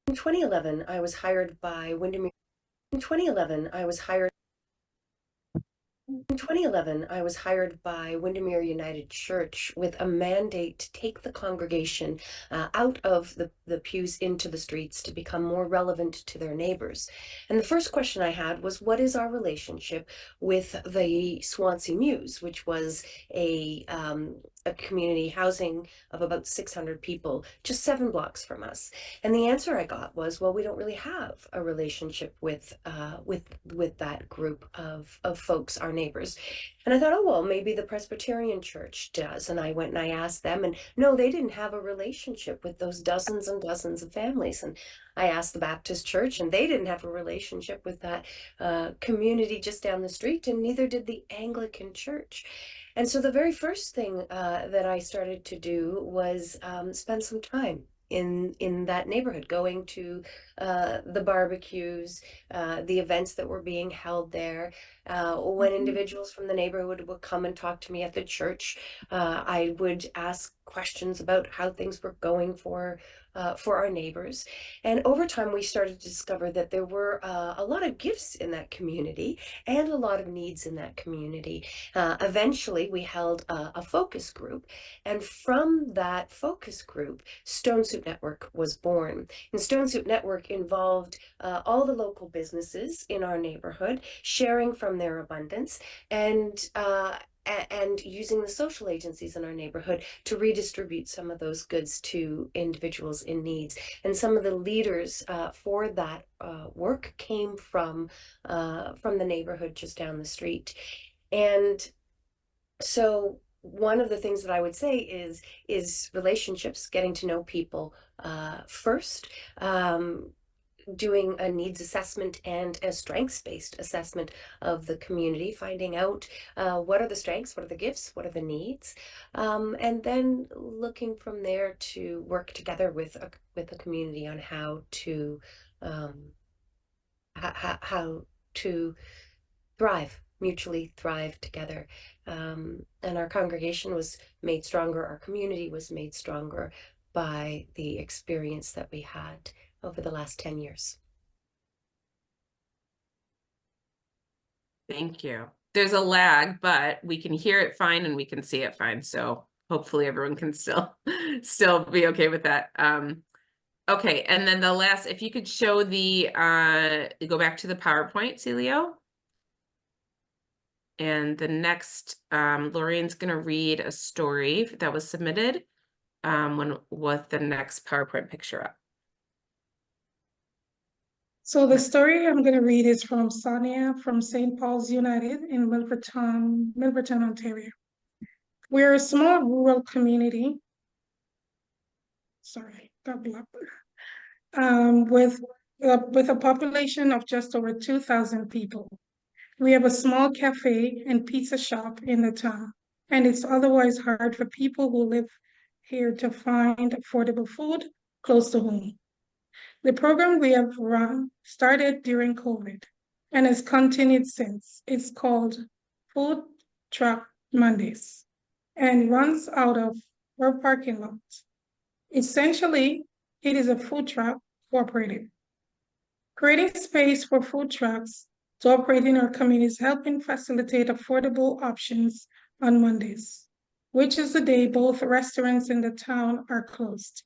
In 2011, I was hired by Windermere. In 2011, I was hired by Windermere United Church with a mandate to take the congregation out of the pews into the streets to become more relevant to their neighbors. And the first question I had was, what is our relationship with the Swansea Mews, which was a a community housing of about 600 people just 7 blocks from us. And the answer I got was, well, we don't really have a relationship with that group of folks, our neighbors. And I thought, oh, well, maybe the Presbyterian Church does. And I went and I asked them, and no, they didn't have a relationship with those dozens and dozens of families. And I asked the Baptist Church, and they didn't have a relationship with that community just down the street, and neither did the Anglican Church. And so the very first thing that I started to do was spend some time in that neighborhood, going to the barbecues, the events that were being held there. When individuals from the neighborhood would come and talk to me at the church, I would ask questions about how things were going for our neighbors. And over time, we started to discover that there were a lot of gifts in that community and a lot of needs in that community. Eventually, we held a focus group, and from that focus group, Stone Soup Network was born. And Stone Soup Network involved all the local businesses in our neighborhood, sharing from their abundance, and using the social agencies in our neighborhood to redistribute some of those goods to individuals in needs. And some of the leaders for that work came from the neighborhood just down the street. And so one of the things that I would say is relationships, getting to know people first, doing a needs assessment and a strengths-based assessment of the community, finding out what are the strengths, what are the gifts, what are the needs, and then looking from there to work together with a community on how to mutually thrive together. And our congregation was made stronger, our community was made stronger by the experience that we had over the last 10 years. Thank you. There's a lag, but we can hear it fine and we can see it fine. So hopefully everyone can still be okay with that. Okay, and then the last, if you could show the go back to the PowerPoint, Celio. And the next, Lorraine's gonna read a story that was submitted with the next PowerPoint picture up. So the story I'm going to read is from Sonia from St. Paul's United in Milverton, Ontario. We're a small rural community. Sorry, got blocked. With a population of just over 2,000 people. We have a small cafe and pizza shop in the town, and it's otherwise hard for people who live here to find affordable food close to home. The program we have run started during COVID and has continued since. It's called Food Truck Mondays and runs out of our parking lot. Essentially, it is a food truck cooperative. Creating space for food trucks to operate in our community is helping facilitate affordable options on Mondays, which is the day both restaurants in the town are closed.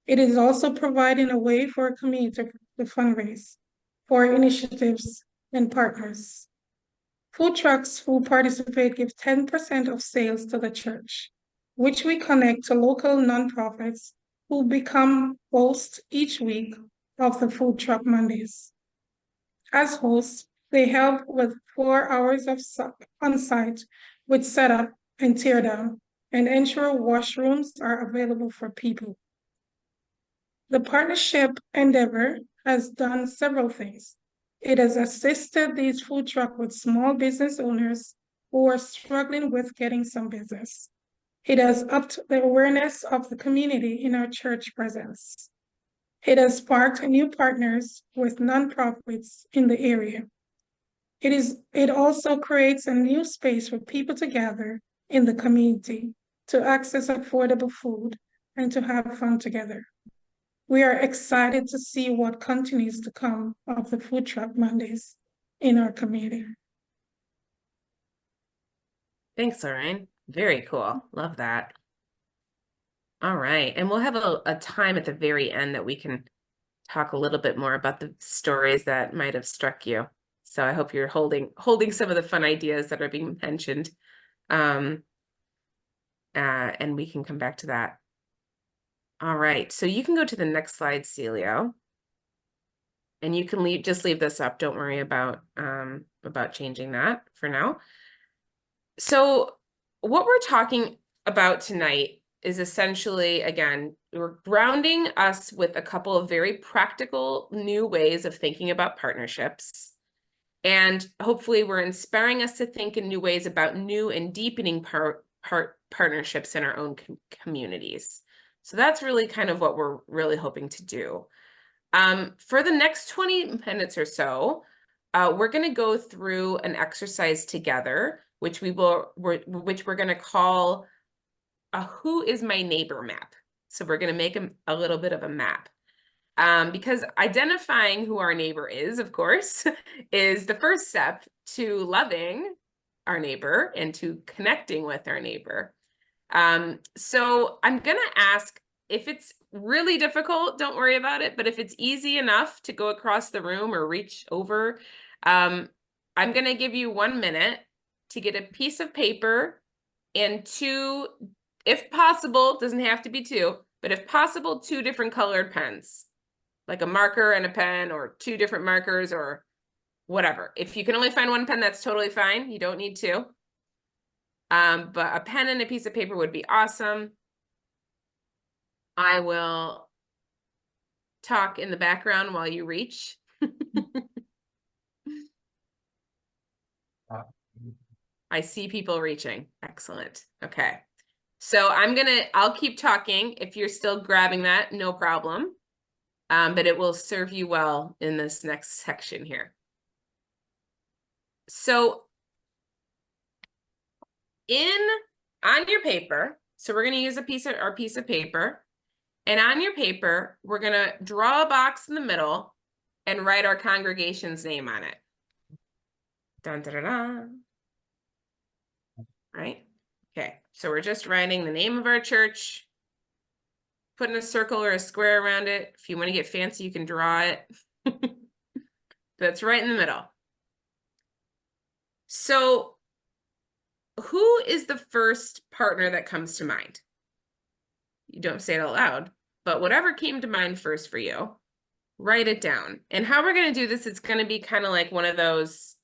It is also providing a way for a community to fundraise for initiatives and partners. Food trucks who participate give 10% of sales to the church, which we connect to local nonprofits who become hosts each week of the Food Truck Mondays. As hosts, they help with 4 hours of on-site with setup and teardown and ensure washrooms are available for people. The partnership endeavor has done several things. It has assisted these food trucks with small business owners who are struggling with getting some business. It has upped the awareness of the community in our church presence. It has sparked new partners with nonprofits in the area. It also creates a new space for people to gather in the community to access affordable food and to have fun together. We are excited to see what continues to come of the Food Truck Mondays in our community. Thanks, Lorraine. Very cool. Love that. All right. And we'll have a time at the very end that we can talk a little bit more about the stories that might have struck you. So I hope you're holding some of the fun ideas that are being mentioned. and we can come back to that. All right, so you can go to the next slide, Celio. And you can just leave this up. Don't worry about changing that for now. So what we're talking about tonight is essentially, again, we're grounding us with a couple of very practical new ways of thinking about partnerships. And hopefully we're inspiring us to think in new ways about new and deepening partnerships in our own communities. So that's really kind of what we're really hoping to do. For the next 20 minutes or so, we're going to go through an exercise together, which we're going to call a Who is My Neighbor map. So we're going to make a little bit of a map. Because identifying who our neighbor is, of course, is the first step to loving our neighbor and to connecting with our neighbor. So I'm going to ask, if it's really difficult, don't worry about it. But if it's easy enough to go across the room or reach over, I'm going to give you 1 minute to get a piece of paper and 2, if possible, doesn't have to be 2, but if possible, 2 different colored pens, like a marker and a pen, or 2 different markers, or whatever. If you can only find 1 pen, that's totally fine. You don't need 2. But a pen and a piece of paper would be awesome. I will talk in the background while you reach. I see people reaching. Excellent. Okay. So I'll keep talking. If you're still grabbing that, no problem. But it will serve you well in this next section here. So on your paper, so we're going to use our piece of paper. And on your paper, we're going to draw a box in the middle and write our congregation's name on it. Dun, dun, dun, dun. Right? Okay, so we're just writing the name of our church, putting a circle or a square around it. If you want to get fancy, you can draw it. That's right in the middle. So who is the first partner that comes to mind? You don't say it out loud, but whatever came to mind first for you, write it down. And how we're going to do this, it's going to be kind of like one of those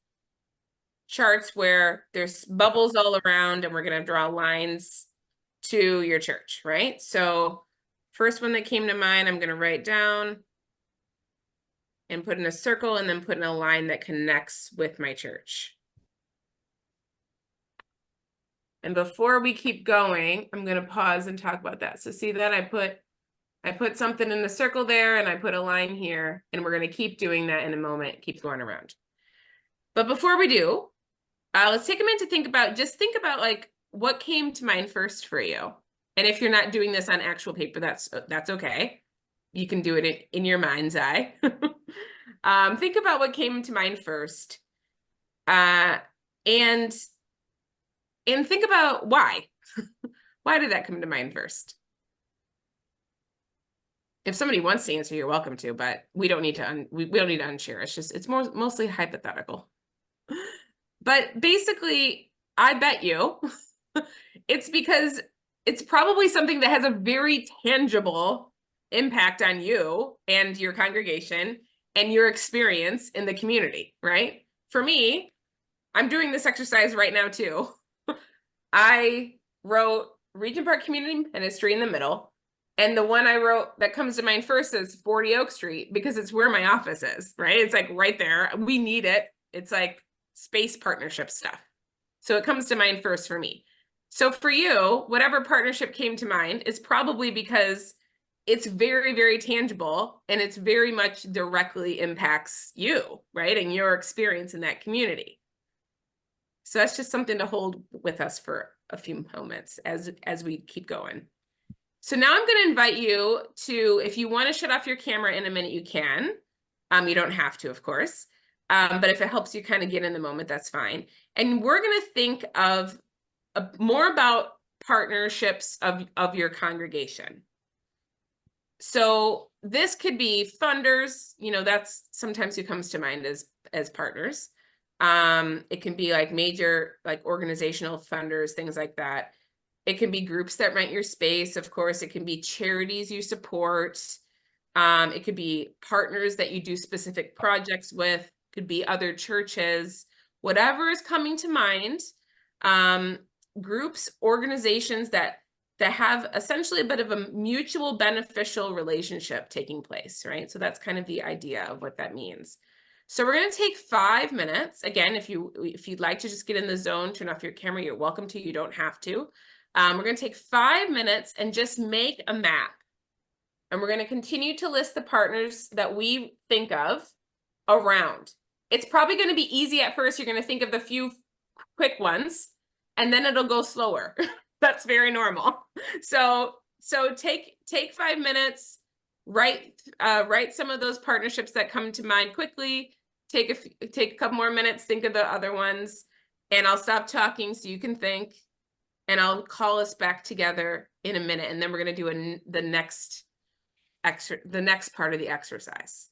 charts where there's bubbles all around and we're going to draw lines to your church, right? So first one that came to mind, I'm going to write down and put in a circle and then put in a line that connects with my church. And before we keep going, I'm going to pause and talk about that. So see that I put something in the circle there and I put a line here, and we're going to keep doing that in a moment, keep going around. But before we do, let's take a minute to think about like what came to mind first for you. And if you're not doing this on actual paper, that's okay. You can do it in your mind's eye. Think about what came to mind first. And think about why. Why did that come to mind first? If somebody wants to answer, you're welcome to, but we don't need to we don't need to unshare. It's mostly hypothetical. But basically, I bet you it's because it's probably something that has a very tangible impact on you and your congregation and your experience in the community, right? For me, I'm doing this exercise right now too. I wrote Regent Park Community Ministry in the middle. And the one I wrote that comes to mind first is 40 Oak Street, because it's where my office is, right? It's like right there. We need it. It's like space partnership stuff. So it comes to mind first for me. So for you, whatever partnership came to mind is probably because it's very, very tangible and it's very much directly impacts you, right? And your experience in that community. So that's just something to hold with us for a few moments as we keep going. So now I'm going to invite you to, if you want to shut off your camera in a minute, you can. You don't have to, of course. But if it helps you kind of get in the moment, that's fine. And we're going to think of more about partnerships of your congregation. So this could be funders, that's sometimes who comes to mind as partners. It can be like major, like organizational funders, things like that. It can be groups that rent your space. Of course, it can be charities you support. It could be partners that you do specific projects with, could be other churches, whatever is coming to mind. Groups, organizations that have essentially a bit of a mutual beneficial relationship taking place, right? So that's kind of the idea of what that means. So we're going to take 5 minutes. Again, if you'd like to just get in the zone, turn off your camera, you're welcome to, you don't have to. We're going to take 5 minutes and just make a map. And we're going to continue to list the partners that we think of around. It's probably going to be easy at first. You're going to think of the few quick ones, and then it'll go slower. That's very normal. So take 5 minutes, write some of those partnerships that come to mind quickly. Take a couple more minutes, think of the other ones, and I'll stop talking so you can think, and I'll call us back together in a minute, and then we're going to do the next part of the exercise.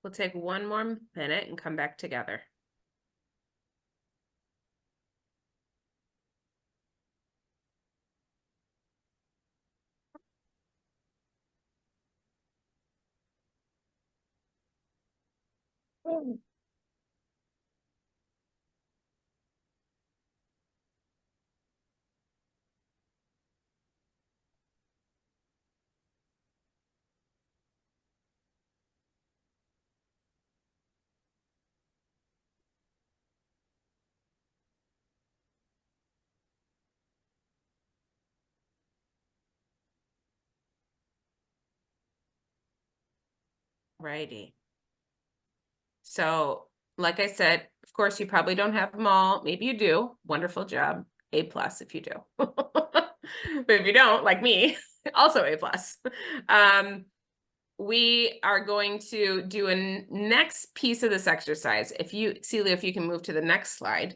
We'll take 1 more minute and come back together. Righty. So, like I said, Of course, you probably don't have them all. Maybe you do. Wonderful job. A+ if you do. But if you don't, like me, also A+. We are going to do a next piece of this exercise. If you, Celia, if you can move to the next slide.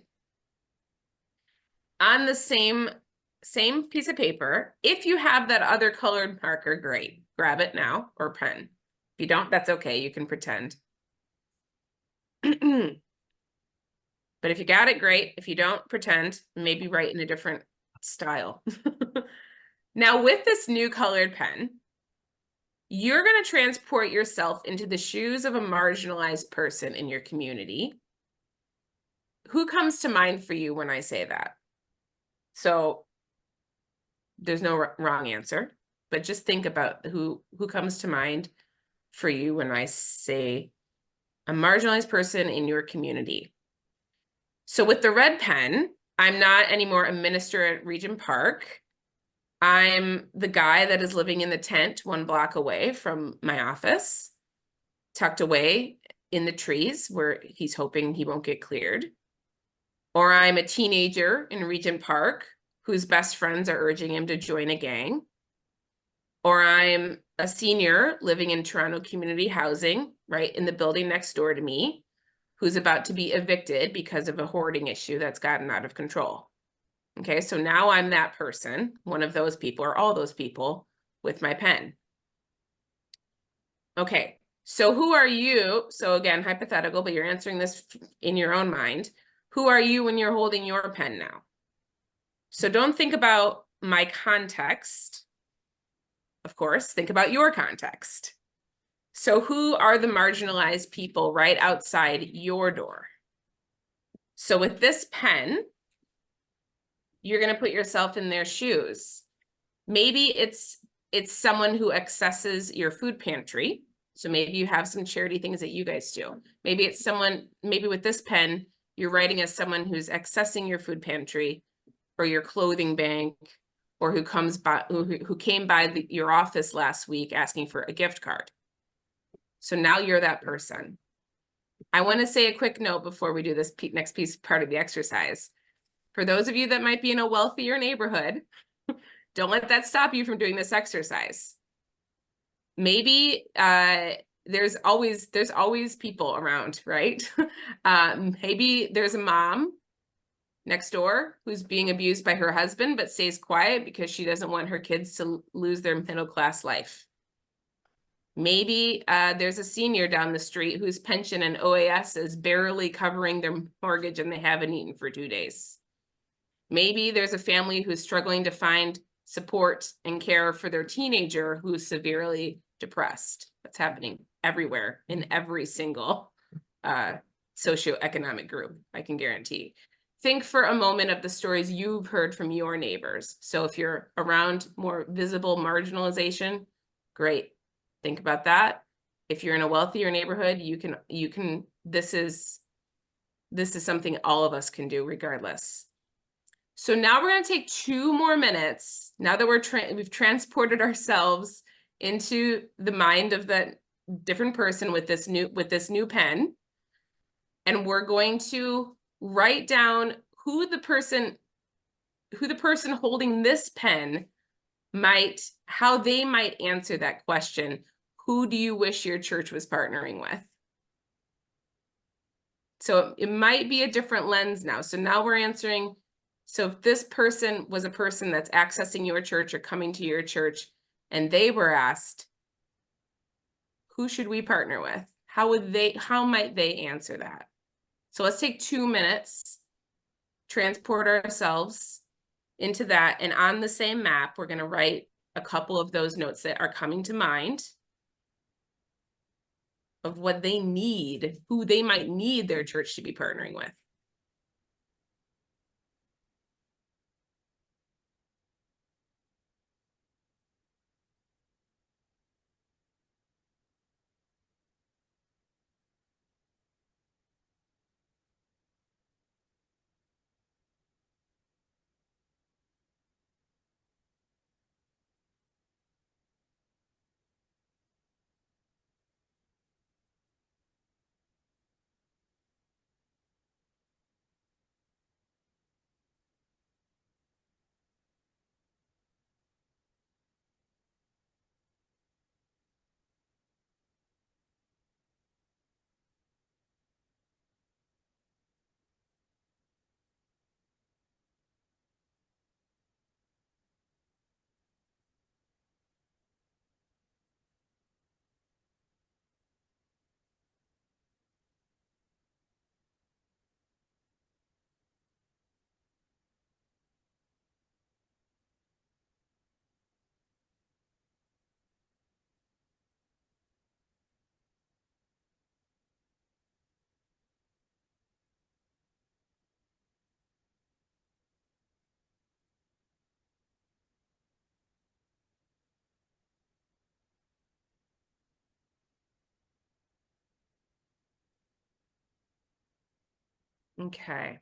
On the same piece of paper, if you have that other colored marker, great. Grab it now, or pen. If you don't, that's okay. You can pretend. But if you got it, great. If you don't, pretend. Maybe write in a different style. Now, with this new colored pen, you're going to transport yourself into the shoes of a marginalized person in your community. Who comes to mind for you when I say that? So there's no wrong answer, but just think about who comes to mind for you when I say a marginalized person in your community. So with the red pen, I'm not anymore a minister at Regent Park. I'm the guy that is living in the tent 1 block away from my office, tucked away in the trees where he's hoping he won't get cleared. Or I'm a teenager in Regent Park whose best friends are urging him to join a gang. Or I'm a senior living in Toronto community housing, right in the building next door to me, who's about to be evicted because of a hoarding issue that's gotten out of control. Okay, so now I'm that person, one of those people, or all those people with my pen. Okay, so who are you? So again, hypothetical, but you're answering this in your own mind. Who are you when you're holding your pen now? So don't think about my context. Of course, think about your context. So who are the marginalized people right outside your door? So with this pen, you're going to put yourself in their shoes. Maybe it's someone who accesses your food pantry. So maybe you have some charity things that you guys do. Maybe it's someone, maybe with this pen, you're writing as someone who's accessing your food pantry or your clothing bank, or who comes by, who came by your office last week asking for a gift card. So now you're that person. I want to say a quick note before we do this next piece, part of the exercise. For those of you that might be in a wealthier neighborhood, don't let that stop you from doing this exercise. Maybe there's always people around, right? Maybe there's a mom next door who's being abused by her husband, but stays quiet because she doesn't want her kids to lose their middle-class life. Maybe there's a senior down the street whose pension and OAS is barely covering their mortgage and they haven't eaten for 2 days. Maybe there's a family who's struggling to find support and care for their teenager who's severely depressed. That's happening everywhere in every single socioeconomic group, I can guarantee. Think for a moment of the stories you've heard from your neighbors. So if you're around more visible marginalization, great. Think about that. If you're in a wealthier neighborhood, you can, this is something all of us can do regardless. So now we're going to take 2 more minutes. Now that we've transported ourselves into the mind of that different person with this new pen, and we're going to write down who the person holding this pen how they might answer that question. Who do you wish your church was partnering with? So it might be a different lens now. So now we're answering. So if this person was a person that's accessing your church or coming to your church, and they were asked, who should we partner with? How might they answer that? So let's take 2 minutes, transport ourselves into that. And on the same map, we're going to write a couple of those notes that are coming to mind of what they need, who they might need their church to be partnering with. Okay.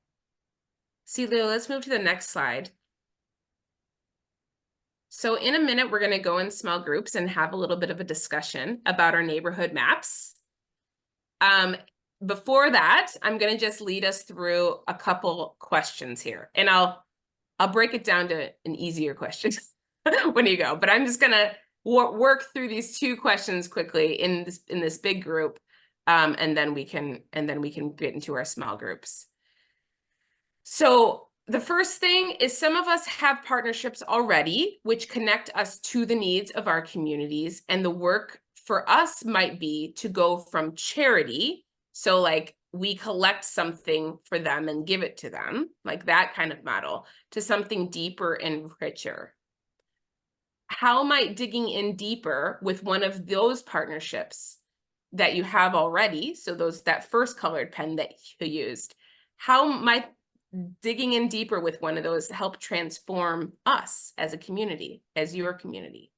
Celia, let's move to the next slide. So in a minute, we're going to go in small groups and have a little bit of a discussion about our neighborhood maps. Before that, I'm going to just lead us through a couple questions here, and I'll break it down to an easier question when you go. But I'm just going to work through these two questions quickly in this big group, and then we can get into our small groups. So the first thing is, some of us have partnerships already which connect us to the needs of our communities, and the work for us might be to go from charity, so like we collect something for them and give it to them, like that kind of model, to something deeper and richer. How might digging in deeper with one of those partnerships that you have already, so that first colored pen that you used, how might digging in deeper with one of those help transform us as a community, as your community?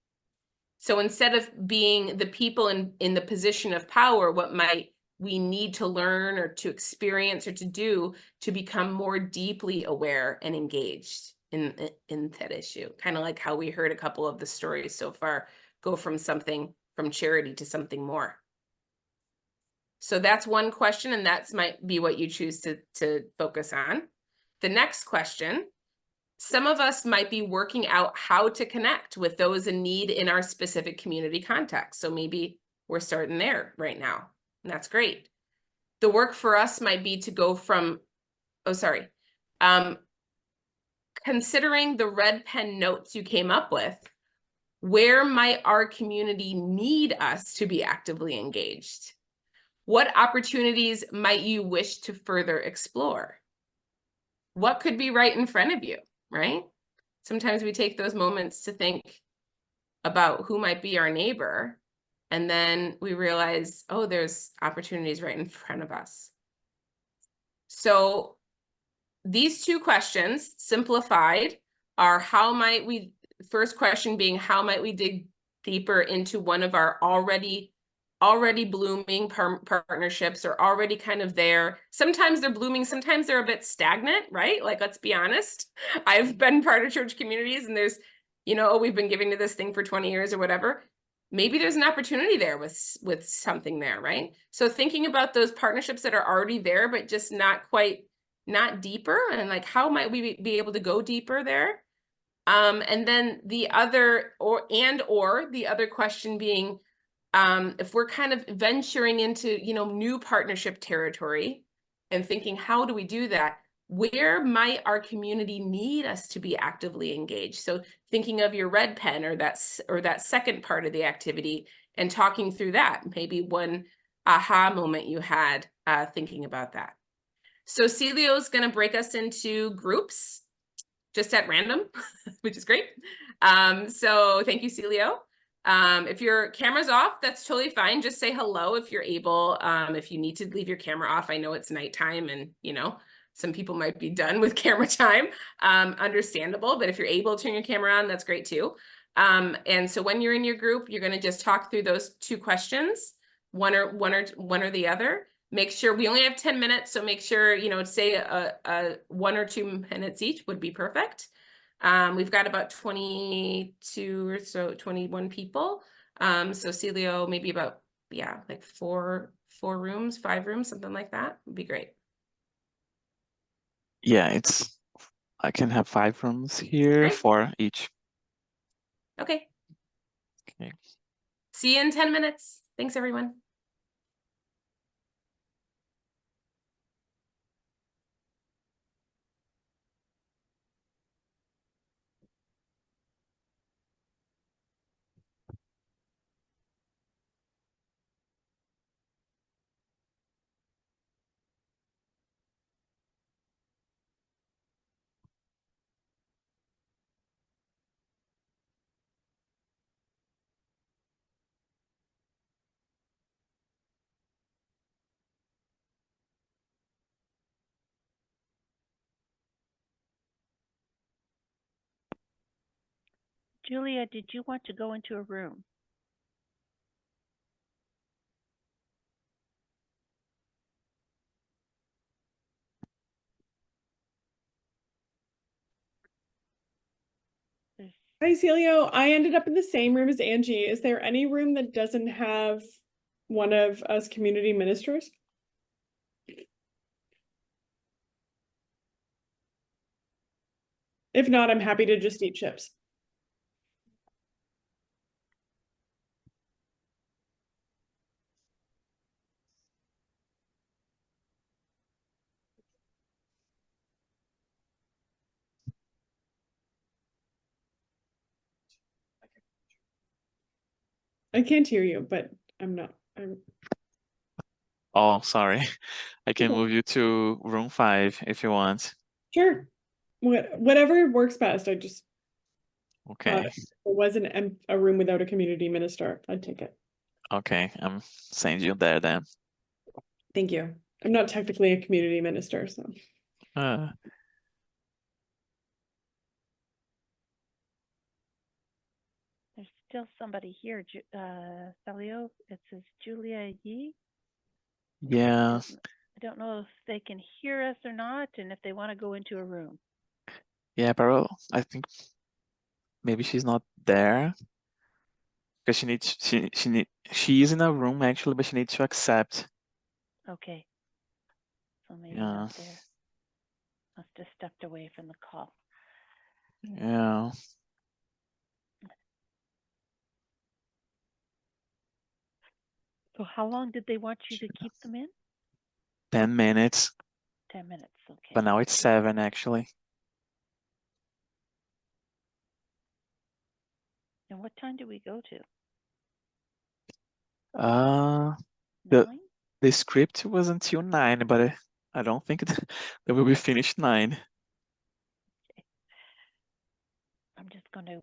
So instead of being the people in the position of power, what might we need to learn or to experience or to do to become more deeply aware and engaged in that issue? Kind of like how we heard a couple of the stories so far go from charity to something more. So that's one question, and that might be what you choose to focus on. The next question, some of us might be working out how to connect with those in need in our specific community context. So maybe we're starting there right now, and that's great. The work for us might be to go from, considering the red pen notes you came up with, where might our community need us to be actively engaged? What opportunities might you wish to further explore? What could be right in front of you, right? Sometimes we take those moments to think about who might be our neighbor, and then we realize, oh, there's opportunities right in front of us. So these two questions, simplified, are first question being, how might we dig deeper into one of our already blooming partnerships, or already kind of there. Sometimes they're blooming, sometimes they're a bit stagnant, right? Like, let's be honest. I've been part of church communities, and there's, we've been giving to this thing for 20 years or whatever. Maybe there's an opportunity there with something there, right? So thinking about those partnerships that are already there, but just not deeper, and like, how might we be able to go deeper there? And then the other question being, if we're kind of venturing into, new partnership territory and thinking, how do we do that? Where might our community need us to be actively engaged? So thinking of your red pen or that second part of the activity, and talking through that, maybe one aha moment you had thinking about that. So Celio is going to break us into groups just at random, which is great. So thank you, Celio. If your camera's off, that's totally fine. Just say hello if you're able. If you need to leave your camera off, I know it's nighttime, and some people might be done with camera time. Understandable, but if you're able to turn your camera on, that's great too. And so when you're in your group, you're going to just talk through those two questions, one or the other. Make sure we only have 10 minutes, so make sure, say a 1 or 2 minutes each would be perfect. We've got about 22 or so, 21 people. So Celio, maybe about, like 5 rooms, something like that would be great. Yeah, I can have 5 rooms here, Great. 4 each. Okay. Okay. See you in 10 minutes. Thanks, everyone. Julia, did you want to go into a room? Hi, Celio. I ended up in the same room as Angie. Is there any room that doesn't have one of us community ministers? If not, I'm happy to just eat chips. I can't hear you, but I'm Oh, sorry. I can Okay. move you to room 5 if you want. Sure. Whatever works best. I just thought Okay. if it wasn't a room without a community minister, I'd take it. Okay, I'm sending you there then. Thank you. I'm not technically a community minister, so. Uh, There's still somebody here, Celio. It says Julia Yee. yeah, I don't know if they can hear us or not, and if they want to go into a room. yeah, Pero, I think maybe she's not there because she is in a room actually, but she needs to accept. Okay. So maybe Yeah, not there. Must have stepped away from the call. yeah. So how long did they want you to keep them in? 10 minutes, 10 minutes. Okay. but now it's 7 actually. And what time do we go to? Uh, the 9? the script was until 9, but I don't think that will be finished 9. I'm just going to,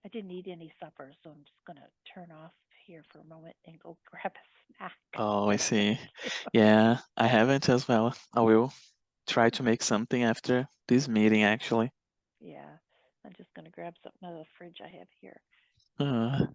I didn't eat any supper, so I'm just going to turn off here for a moment and go grab a snack. Oh, I see. Yeah, I haven't as well. I will try to make something after this meeting actually. Yeah, I'm just going to grab something out of the fridge I have here. Uh,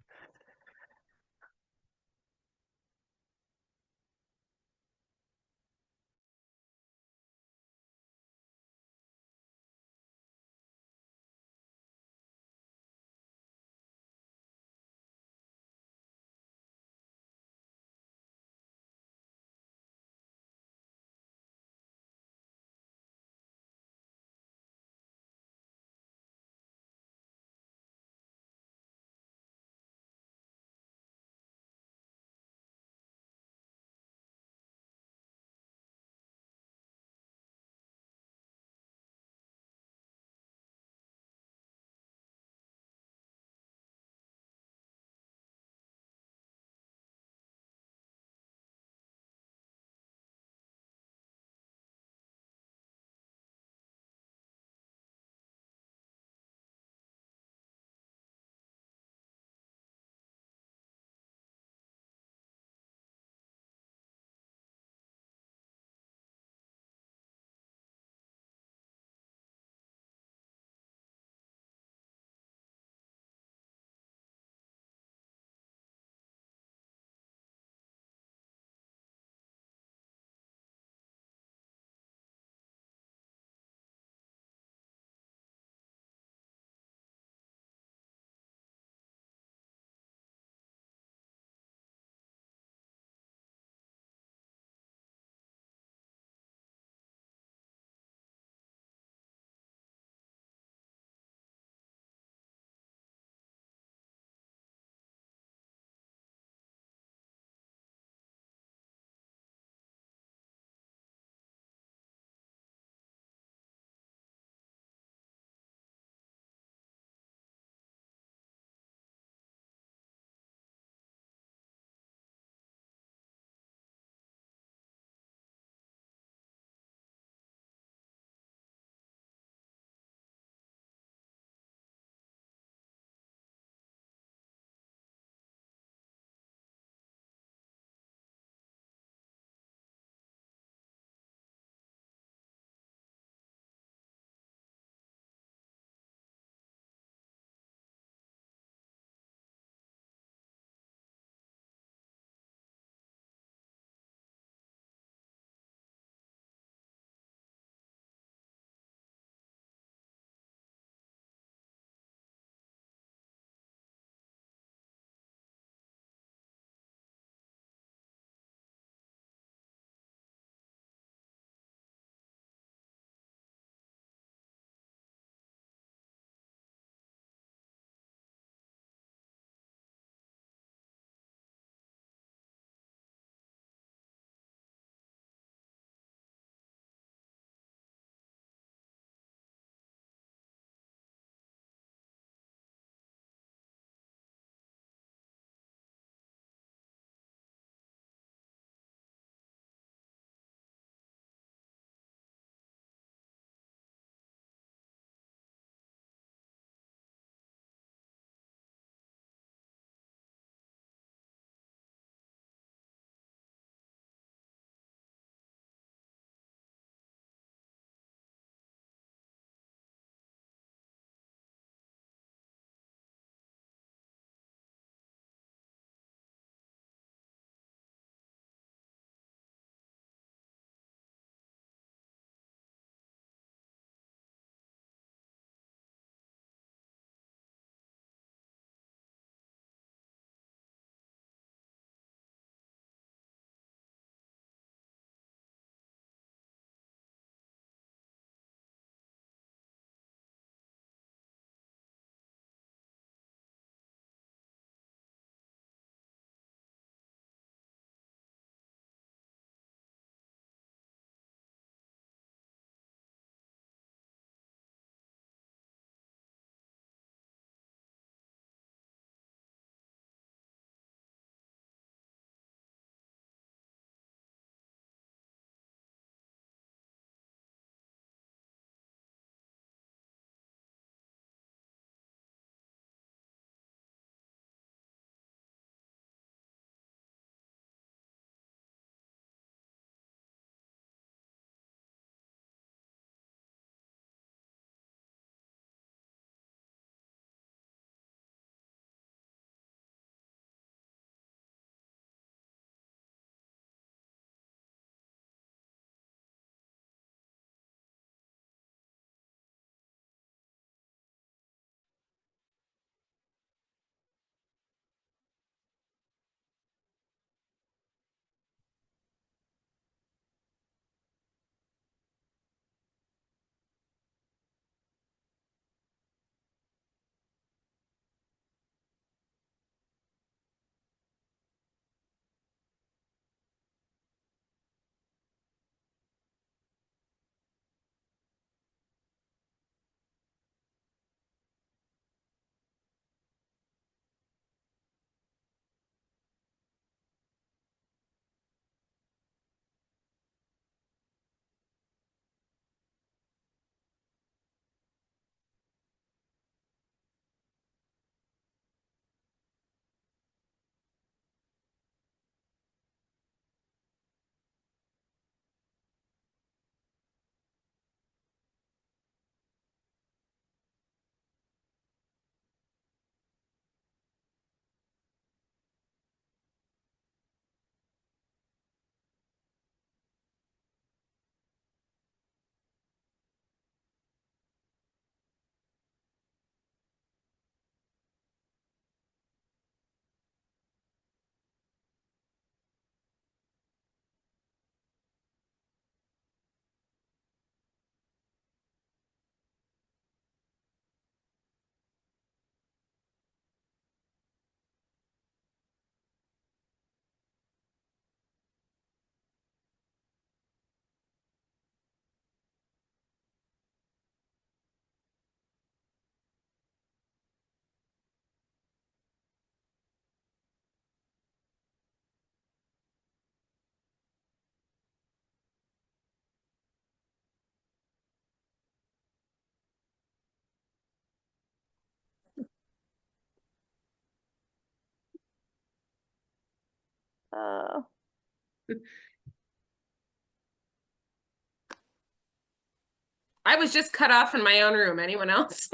I was just cut off in my own room. Anyone else?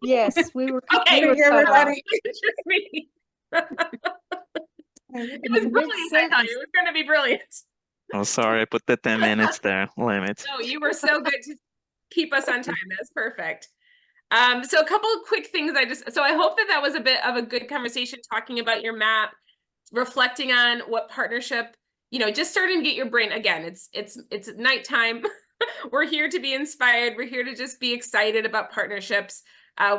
Yes, we were. Okay, we were cut off. it's just me. It was It brilliant. makes I thought sense. it was going to be brilliant. Oh, sorry, I put the 10 minutes there, limit. No, you were so good to keep us on time. That's perfect. So a couple of quick things so I hope that was a bit of a good conversation talking about your map, reflecting on what partnership, just starting to get your brain, again, it's nighttime. We're here to be inspired. We're here to just be excited about partnerships.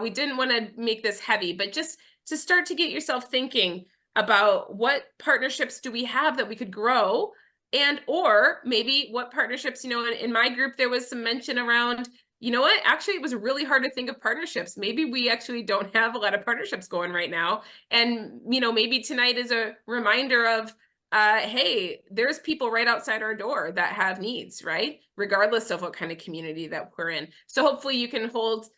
We didn't want to make this heavy, but just to start to get yourself thinking about what partnerships do we have that we could grow, and or maybe what partnerships, in my group, there was some mention around, you know what, actually, it was really hard to think of partnerships. Maybe we actually don't have a lot of partnerships going right now. And, maybe tonight is a reminder of, hey, there's people right outside our door that have needs, right? Regardless of what kind of community that we're in. So hopefully you can hold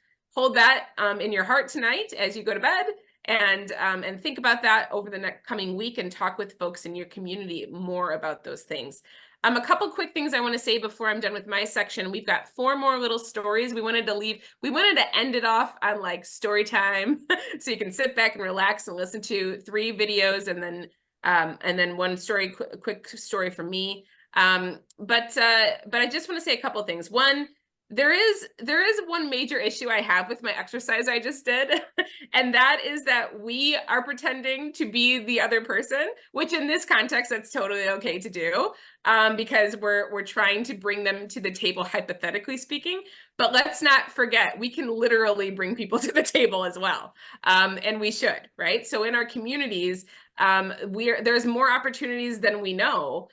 that in your heart tonight as you go to bed, and think about that over the next coming week, and talk with folks in your community more about those things. A couple quick things I want to say before I'm done with my section. We've got 4 more little stories. We wanted to end it off on like story time so you can sit back and relax and listen to 3 videos, and then one story, quick story from me. But I just want to say a couple things. One, there is one major issue I have with my exercise I just did, and that is that we are pretending to be the other person, which in this context, that's totally okay to do, because we're trying to bring them to the table, hypothetically speaking. But let's not forget, we can literally bring people to the table as well, and we should, right? So in our communities, there's more opportunities than we know,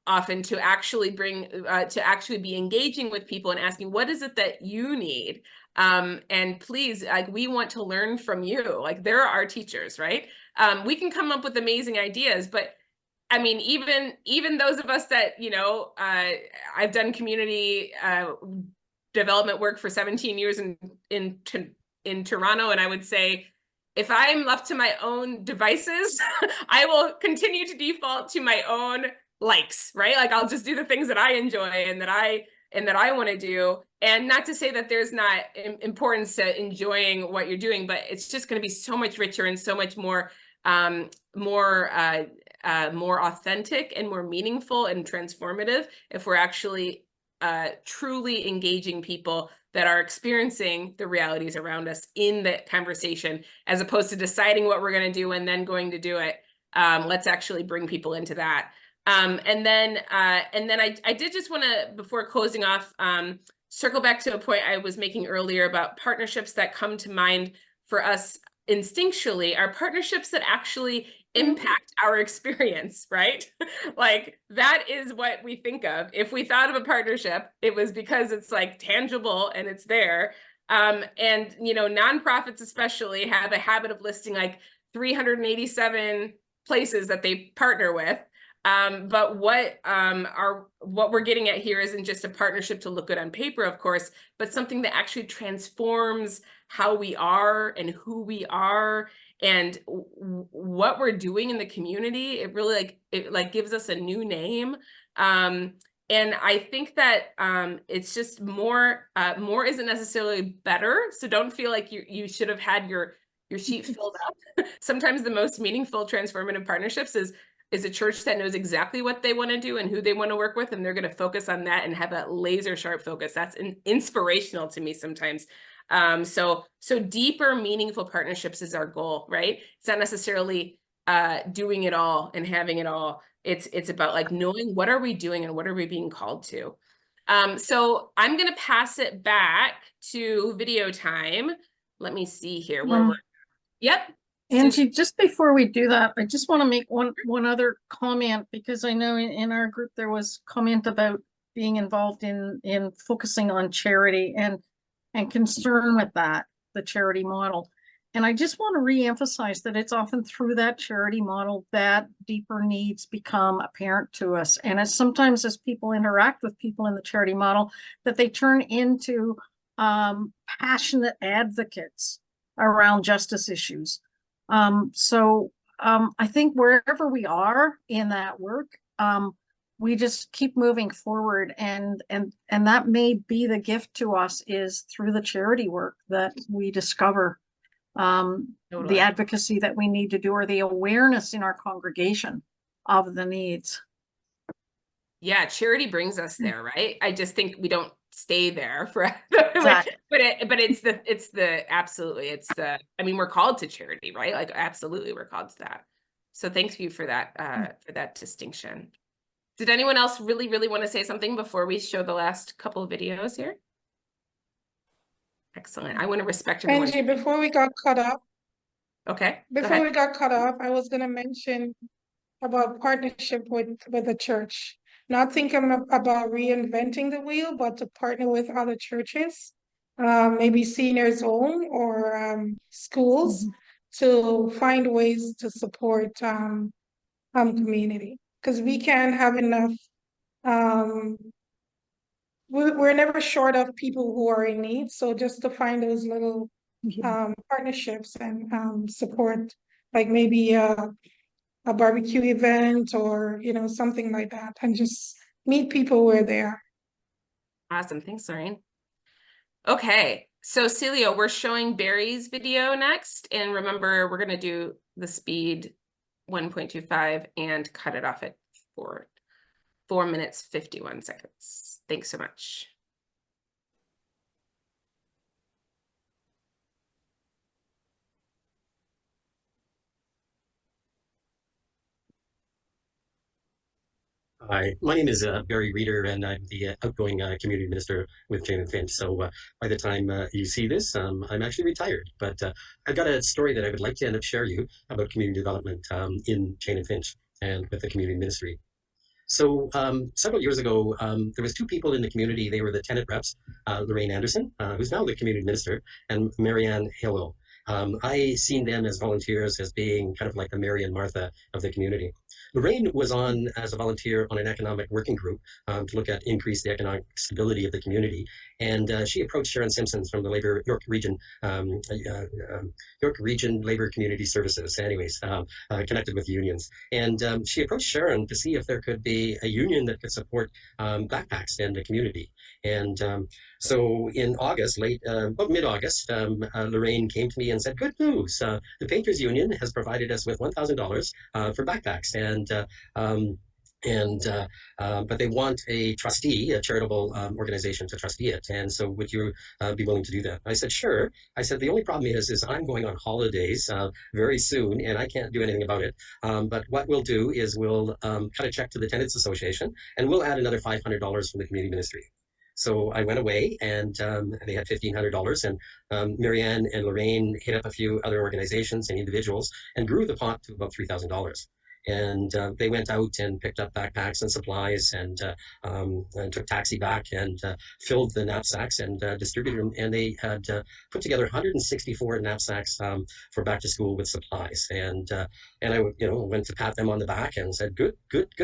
often to actually be engaging with people and asking, what is it that you need? And please, like, we want to learn from you. Like, there are our teachers, right? We can come up with amazing ideas, but I mean, even those of us that, I've done community development work for 17 years in Toronto, and I would say, if I'm left to my own devices, I will continue to default to my own likes, right? Like, I'll just do the things that I enjoy and that I want to do. And not to say that there's not importance to enjoying what you're doing, but it's just going to be so much richer and so much more authentic and more meaningful and transformative if we're actually truly engaging people that are experiencing the realities around us in the conversation, as opposed to deciding what we're going to do and then going to do it. Let's actually bring people into that. And then I did just want to, before closing off, circle back to a point I was making earlier about partnerships that come to mind for us instinctually, are partnerships that actually impact our experience, right? Like, that is what we think of. If we thought of a partnership, it was because it's like tangible and it's there. And, nonprofits especially have a habit of listing like 387 places that they partner with. But what we're getting at here isn't just a partnership to look good on paper, of course, but something that actually transforms how we are and who we are and what we're doing in the community. It really gives us a new name. And I think that it's just more isn't necessarily better. So don't feel like you should have had your sheet filled up. Sometimes the most meaningful transformative partnerships is a church that knows exactly what they want to do and who they want to work with, and they're going to focus on that and have that laser sharp focus. That's inspirational to me sometimes. So deeper, meaningful partnerships is our goal, right? It's not necessarily doing it all and having it all. It's about like knowing what are we doing and what are we being called to. So I'm going to pass it back to video time. Let me see here. Yep. Angie, just before we do that, I just want to make one other comment, because I know in our group there was comment about being involved in focusing on charity and concern with that, the charity model. And I just want to reemphasize that it's often through that charity model that deeper needs become apparent to us. And sometimes as people interact with people in the charity model, that they turn into passionate advocates around justice issues. So I think wherever we are in that work, we just keep moving forward, and that may be the gift to us, is through the charity work that we discover the advocacy that we need to do, or the awareness in our congregation of the needs. Yeah, charity brings us there, right? I just think we don't stay there forever. Exactly. but I mean, we're called to charity, right? Like, absolutely, we're called to that. So thanks you for that distinction. Did anyone else really want to say something before we show the last couple of videos here? Excellent. I want to respect everyone's. Angie, before we got cut off, Okay. I was going to mention about partnership with the church. Not thinking about reinventing the wheel, but to partner with other churches, maybe seniors' own or schools, to find ways to support community. Because we can't have enough. We're never short of people who are in need. So just to find those little partnerships and support, like maybe a barbecue event or, you know, something like that, and just meet people where they are. Awesome. Thanks, Lorraine. Okay. So Celia, we're showing Barry's video next. And remember, we're going to do the speed 1.25 and cut it off at 4 minutes, 51 seconds. Thanks so much. Hi, my name is Barry Reeder, and I'm the outgoing community minister with Jane and Finch. So by the time you see this, I'm actually retired. But I've got a story that I would like to end up share you about community development in Jane and Finch and with the community ministry. So several years ago, there was two people in the community. They were the tenant reps, Lorraine Anderson, who's now the community minister, and Marianne Hillel. I seen them as volunteers as being kind of like the Mary and Martha of the community. Lorraine was on as a volunteer on an economic working group to look at increase the economic stability of the community. And she approached Sharon Simpson from the York Region Labor Community Services, anyways, connected with unions. And she approached Sharon to see if there could be a union that could support backpacks in the community. And so in August, about mid-August, Lorraine came to me and said, good news, the Painters Union has provided us with $1,000 for backpacks. But they want a trustee, a charitable organization to trustee it. And so would you be willing to do that? I said, sure. I said, the only problem is I'm going on holidays very soon and I can't do anything about it. But what we'll do is we'll cut a check to the Tenants Association and we'll add another $500 from the community ministry. So I went away and they had $1,500, and Marianne and Lorraine hit up a few other organizations and individuals and grew the pot to about $3,000. And they went out and picked up backpacks and supplies and took taxi back and filled the knapsacks and distributed them. And they had put together 164 knapsacks for back to school with supplies. And I went to pat them on the back and said, good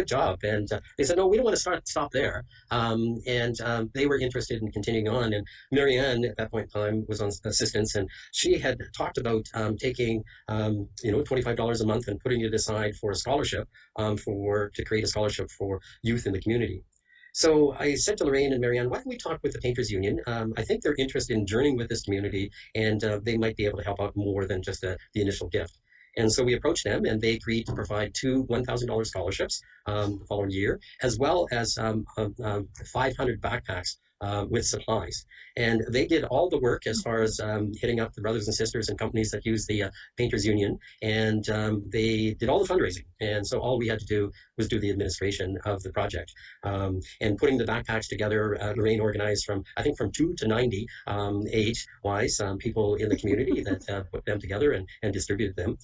job. And they said, no, we don't want to stop there. They were interested in continuing on. And Marianne at that point in time was on assistance, and she had talked about taking $25 a month and putting it aside for a scholarship to create a scholarship for youth in the community. So I said to Lorraine and Marianne, why don't we talk with the Painters Union? I think they're interested in journeying with this community, and they might be able to help out more than just the initial gift. And so we approached them, and they agreed to provide two $1,000 scholarships the following year, as well as 500 backpacks with supplies. And they did all the work as far as hitting up the brothers and sisters and companies that use the Painters Union, and they did all the fundraising. And so all we had to do was do the administration of the project. And putting the backpacks together, Lorraine organized from 2 to 90 age-wise people in the community that put them together and distributed them.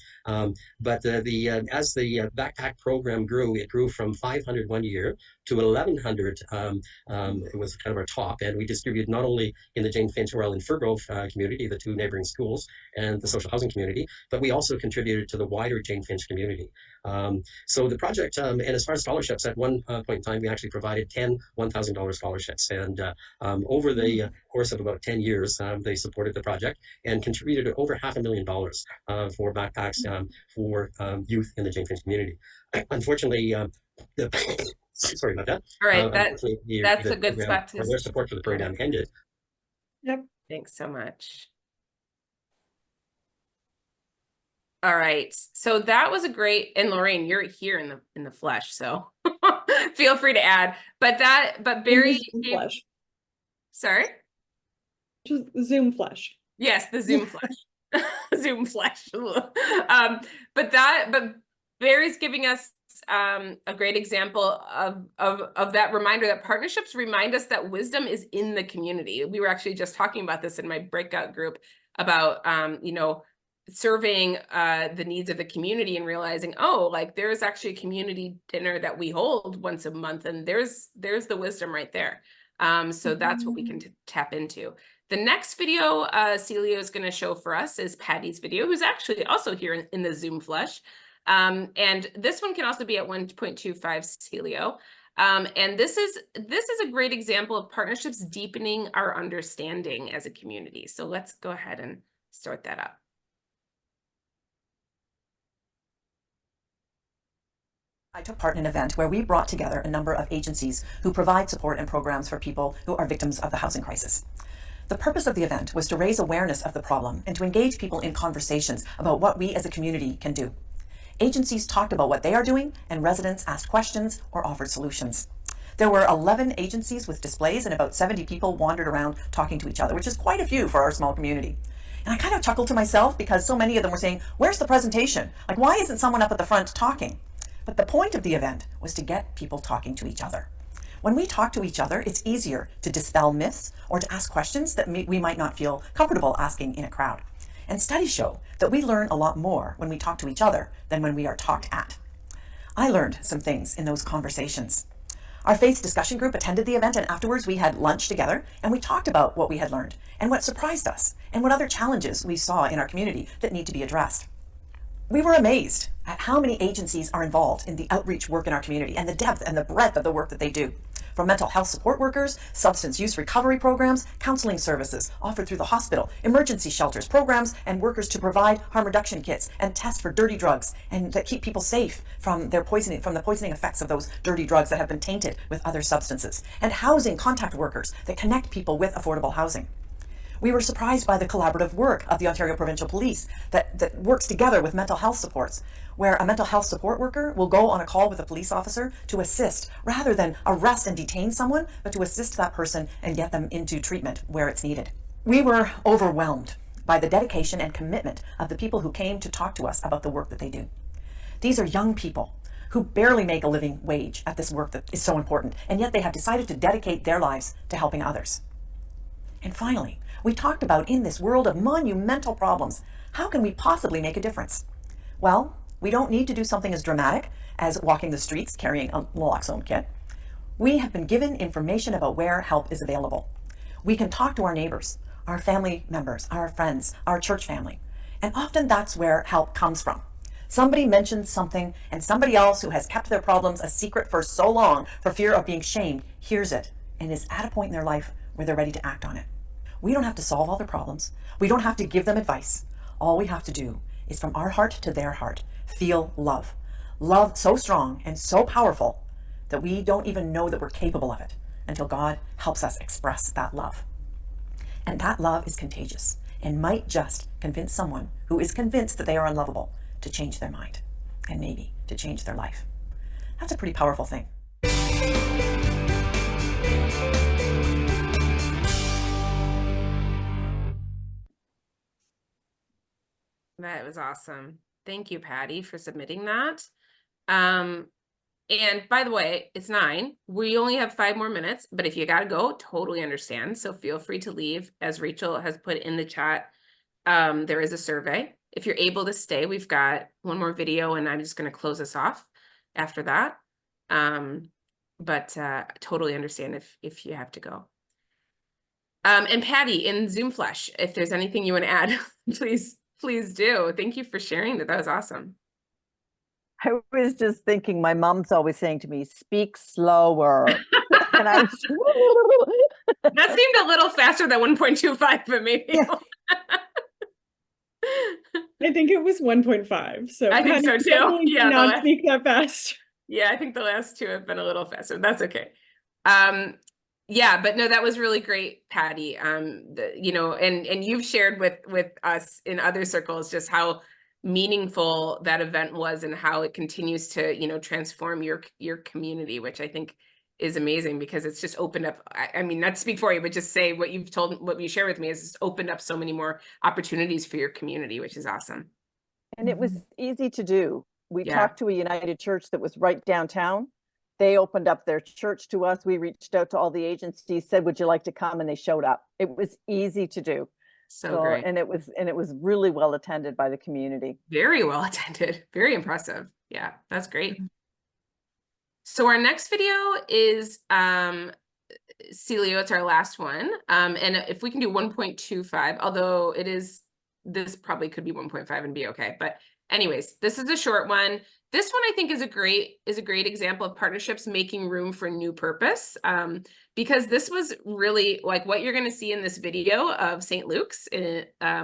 But as the backpack program grew, it grew from 500 one year to 1,100. It was kind of our top top, and we distribute not only in the Jane Finch Royal and Fir Grove community, the 2 neighboring schools, and the social housing community, but we also contributed to the wider Jane Finch community. So the project, and as far as scholarships, at one point in time, we actually provided 10 $1,000 scholarships. And over the course of about 10 years, they supported the project and contributed over $500,000 for backpacks for youth in the Jane Finch community. Unfortunately, sorry about that. All right, unfortunately, that's the a good program, spot to. or their support for the program ended. Yep. Thanks so much. All right, so that was a great, and Lorraine, you're here in the flesh, so feel free to add. But Barry, sorry, just Zoom flesh. Yes, the Zoom flesh, Zoom flesh. But Barry's giving us a great example of that reminder that partnerships remind us that wisdom is in the community. We were actually just talking about this in my breakout group about surveying the needs of the community and realizing, oh, like there's actually a community dinner that we hold once a month, and there's the wisdom right there. So that's what we can tap into. The next video Celia is going to show for us is Patty's video, who's actually also here in the Zoom flesh. And this one can also be at 1.25 Celio. And this is a great example of partnerships deepening our understanding as a community. So let's go ahead and start that up. I took part in an event where we brought together a number of agencies who provide support and programs for people who are victims of the housing crisis. The purpose of the event was to raise awareness of the problem and to engage people in conversations about what we as a community can do. Agencies talked about what they are doing, and residents asked questions or offered solutions. There were 11 agencies with displays, and about 70 people wandered around talking to each other, which is quite a few for our small community. And I kind of chuckled to myself because so many of them were saying, where's the presentation? Like, why isn't someone up at the front talking? But the point of the event was to get people talking to each other. When we talk to each other, it's easier to dispel myths or to ask questions that we might not feel comfortable asking in a crowd. And studies show that we learn a lot more when we talk to each other than when we are talked at. I learned some things in those conversations. Our faith discussion group attended the event, and afterwards we had lunch together and we talked about what we had learned and what surprised us and what other challenges we saw in our community that need to be addressed. We were amazed at how many agencies are involved in the outreach work in our community and the depth and the breadth of the work that they do. From mental health support workers, substance use recovery programs, counseling services offered through the hospital, emergency shelters, programs and workers to provide harm reduction kits and test for dirty drugs and that keep people safe from the poisoning effects of those dirty drugs that have been tainted with other substances, and housing contact workers that connect people with affordable housing. We were surprised by the collaborative work of the Ontario Provincial Police that works together with mental health supports, where a mental health support worker will go on a call with a police officer to assist, rather than arrest and detain someone, but to assist that person and get them into treatment where it's needed. We were overwhelmed by the dedication and commitment of the people who came to talk to us about the work that they do. These are young people who barely make a living wage at this work that is so important, and yet they have decided to dedicate their lives to helping others. And finally, we talked about, in this world of monumental problems, how can we possibly make a difference? Well, we don't need to do something as dramatic as walking the streets carrying a naloxone kit. We have been given information about where help is available. We can talk to our neighbors, our family members, our friends, our church family, and often that's where help comes from. Somebody mentions something, and somebody else who has kept their problems a secret for so long for fear of being shamed hears it and is at a point in their life where they're ready to act on it. We don't have to solve all their problems. We don't have to give them advice. All we have to do is, from our heart to their heart, feel love. Love so strong and so powerful that we don't even know that we're capable of it until God helps us express that love. And that love is contagious and might just convince someone who is convinced that they are unlovable to change their mind and maybe to change their life. That's a pretty powerful thing. That was awesome. Thank you, Patty, for submitting that. And by the way, it's 9. We only have 5 more minutes, but if you got to go, totally understand. So feel free to leave. As Rachel has put in the chat, there is a survey. If you're able to stay, we've got one more video and I'm just going to close us off after that. But totally understand if you have to go. And Patty in Zoom Flash, if there's anything you want to add, please do. Thank you for sharing that. That was awesome. I was just thinking, my mom's always saying to me, speak slower. And I was that seemed a little faster than 1.25, but maybe. Yeah. I think it was 1.5. So I think so too. definitely Yeah, not speak that fast. Yeah, I think the last two have been a little faster. That's okay. Yeah, but no, that was really great, Patty. You know, and you've shared with us in other circles just how meaningful that event was and how it continues to, you know, transform your community, which I think is amazing because it's just opened up. I mean, not to speak for you, but just say what you share with me is just opened up so many more opportunities for your community, which is awesome. And it was easy to do. We Yeah. talked to a United Church that was right downtown. They opened up their church to us. We reached out to all the agencies, said, would you like to come? And they showed up. It was easy to do. So great. And it was really well attended by the community. Very well attended. Very impressive. Yeah, that's great. So our next video is Celio, it's our last one. And if we can do 1.25, although this probably could be 1.5 and be okay. But anyways, this is a short one. This one I think is a great example of partnerships making room for new purpose. Because this was really like what you're going to see in this video of St. Luke's,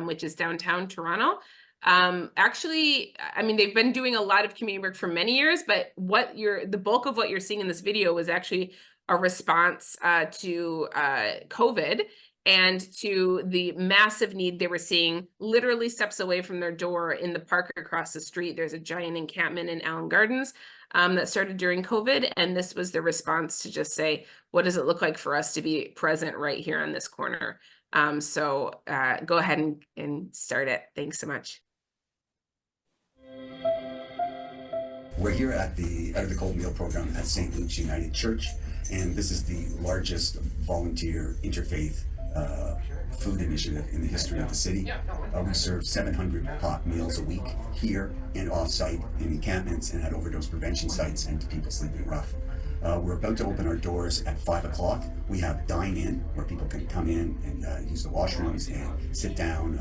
which is downtown Toronto. Actually, I mean, they've been doing a lot of community work for many years, but the bulk of what you're seeing in this video was actually a response to COVID and to the massive need they were seeing literally steps away from their door in the park across the street. There's a giant encampment in Allen Gardens that started during COVID. And this was the response to just say, what does it look like for us to be present right here on this corner? So go ahead and start it. Thanks so much. We're here at the Out of the Cold Meal program at St. Luke's United Church, and this is the largest volunteer interfaith food initiative in the history of the city. We serve 700 hot meals a week here and off-site in encampments and at overdose prevention sites and to people sleeping rough. We're about to open our doors at 5 o'clock. We have dine-in where people can come in and use the washrooms and sit down,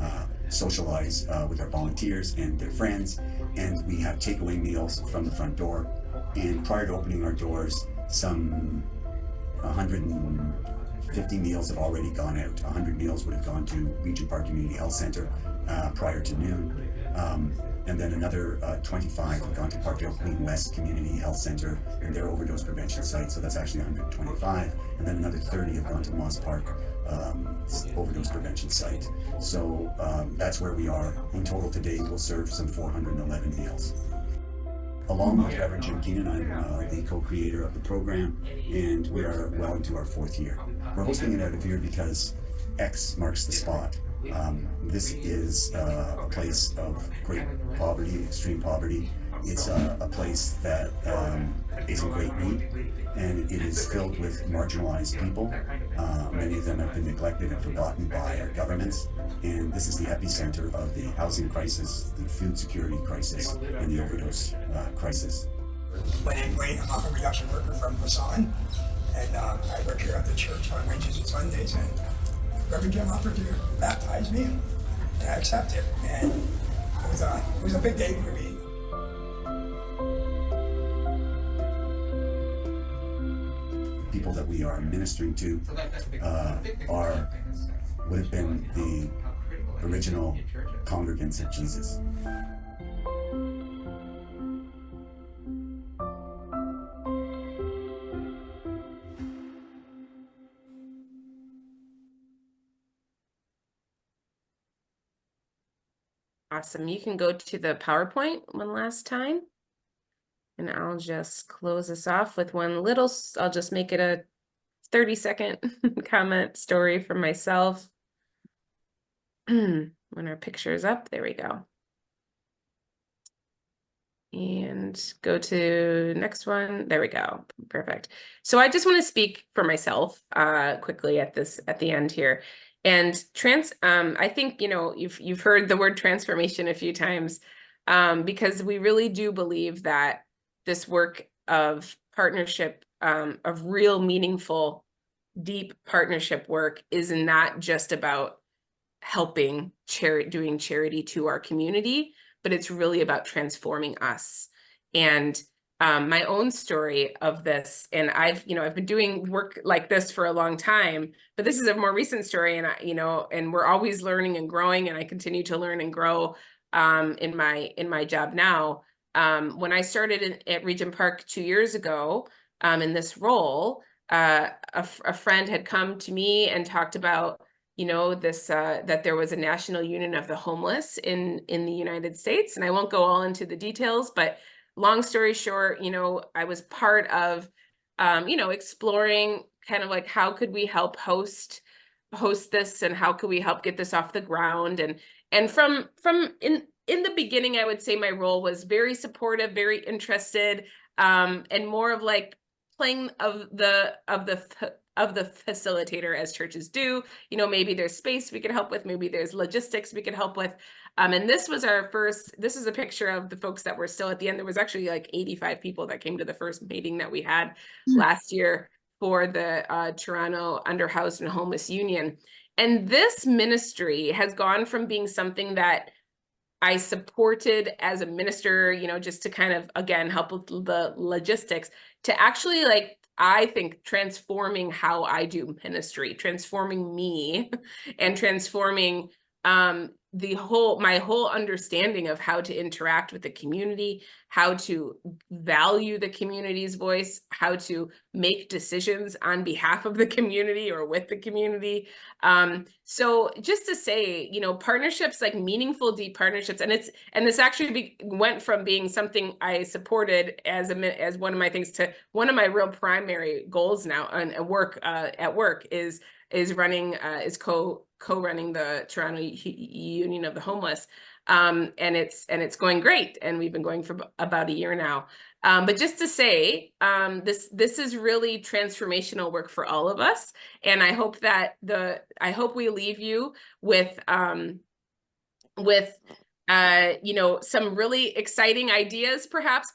socialize with our volunteers and their friends. And we have takeaway meals from the front door. And prior to opening our doors, some 150 meals have already gone out. 100 meals would have gone to Regent Park Community Health Center prior to noon. And then another 25 have gone to Parkdale Queen West Community Health Center and their overdose prevention site, so that's actually 125. And then another 30 have gone to Moss Park overdose prevention site. So that's where we are. In total today, we'll serve some 411 meals. Along with Reverend Jim Keenan, I'm the co-creator of the program, and we are well into our 4th year. We're hosting it out of here because X marks the spot. This is a place of great poverty, extreme poverty. It's a place that is in great need, and it is filled with marginalized people. Many of them have been neglected and forgotten by our governments, and this is the epicenter of the housing crisis, the food security crisis, and the overdose crisis. My name's Wayne. I'm a reduction worker from Busan, and I work here at the church on Wednesdays and Sundays, and Reverend Jim offered to baptize me, and I accepted, and it was a big day for me. People that we are ministering to would have been the original congregants of Jesus. Awesome. You can go to the PowerPoint one last time. And I'll just close this off with I'll just make it a 30-second comment story from myself. When our picture is up, there we go. And go to next one. There we go. Perfect. So I just want to speak for myself quickly at the end here. And I think, you know, you've heard the word transformation a few times because we really do believe that this work of partnership, of real meaningful deep partnership work is not just about helping doing charity to our community, but it's really about transforming us. And my own story of this, and I've been doing work like this for a long time, but this is a more recent story, and and we're always learning and growing, and I continue to learn and grow in my job now. When I started at Regent Park 2 years ago in this role, a friend had come to me and talked about this that there was a National Union of the Homeless in the United States, and I won't go all into the details, but long story short, I was part of exploring kind of like how could we help host this, and how could we help get this off the ground, and from in the beginning, I would say my role was very supportive, very interested, and more of like playing of the facilitator, as churches do. Maybe there's space we could help with, maybe there's logistics we could help with. And this was this is a picture of the folks that were still at the end. There was actually like 85 people that came to the first meeting that we had last year for the Toronto Underhoused and Homeless Union. And this ministry has gone from being something that I supported as a minister, just to kind of, again, help with the logistics, to actually, like, I think transforming how I do ministry, transforming me and transforming my whole understanding of how to interact with the community, how to value the community's voice, how to make decisions on behalf of the community or with the community. So just to say, partnerships, like meaningful, deep partnerships, and this actually went from being something I supported as one of my things to one of my real primary goals now and at work is co-running the Toronto Union of the Homeless. And it's going great. And we've been going for about a year now. But just to say, this is really transformational work for all of us. And I hope that we leave you with some really exciting ideas, perhaps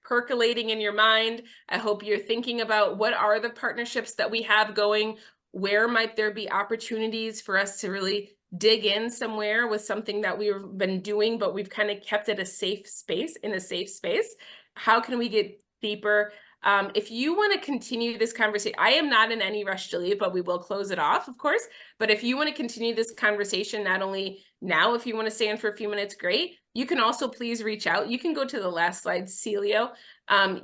percolating in your mind. I hope you're thinking about what are the partnerships that we have going. Where might there be opportunities for us to really dig in somewhere with something that we've been doing, but we've kind of kept it a safe space? How can we get deeper? If you want to continue this conversation, I am not in any rush to leave, but we will close it off, of course. But if you want to continue this conversation, not only now, if you want to stay in for a few minutes, great. You can also please reach out. You can go to the last slide, Celio.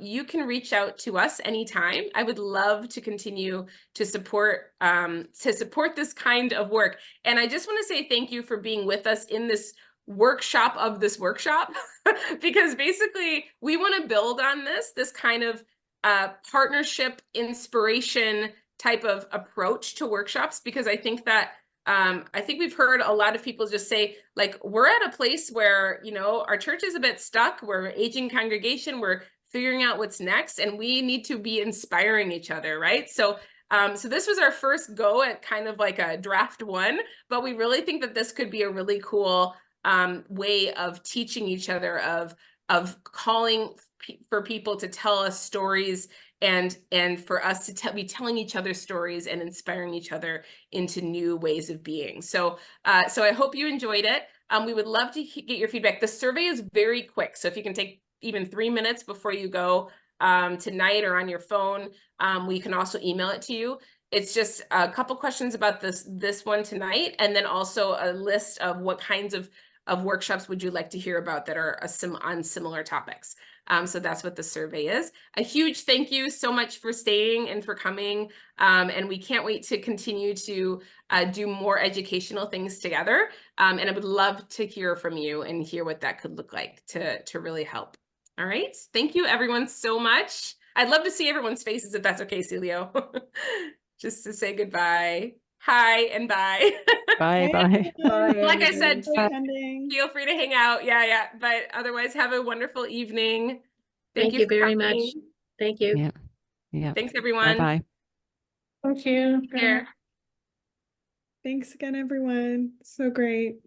You can reach out to us anytime. I would love to continue to support this kind of work. And I just want to say thank you for being with us in this workshop of this workshop, because basically we want to build on this kind of partnership, inspiration type of approach to workshops, because I think that I think we've heard a lot of people just say, like, we're at a place where, our church is a bit stuck. We're an aging congregation. We're figuring out what's next, and we need to be inspiring each other, right? So this was our first go at kind of like a draft one, but we really think that this could be a really cool way of teaching each other, of calling for people to tell us stories, and for us to be telling each other stories and inspiring each other into new ways of being. So I hope you enjoyed it. We would love to get your feedback. The survey is very quick, so if you can take even 3 minutes before you go tonight or on your phone, we can also email it to you. It's just a couple questions about this one tonight, and then also a list of what kinds of workshops would you like to hear about that are on similar topics. So that's what the survey is. A huge thank you so much for staying and for coming. And we can't wait to continue to do more educational things together. And I would love to hear from you and hear what that could look like to really help. All right. Thank you, everyone, so much. I'd love to see everyone's faces, if that's okay, Celio. Just to say goodbye. Hi and bye. Bye, bye. Like I said, Attending. feel free to hang out. Yeah. But otherwise, have a wonderful evening. Thank you very much. Thank you. Yeah. Thanks, everyone. Bye-bye. Thank you. Take care. Thanks again, everyone. So great.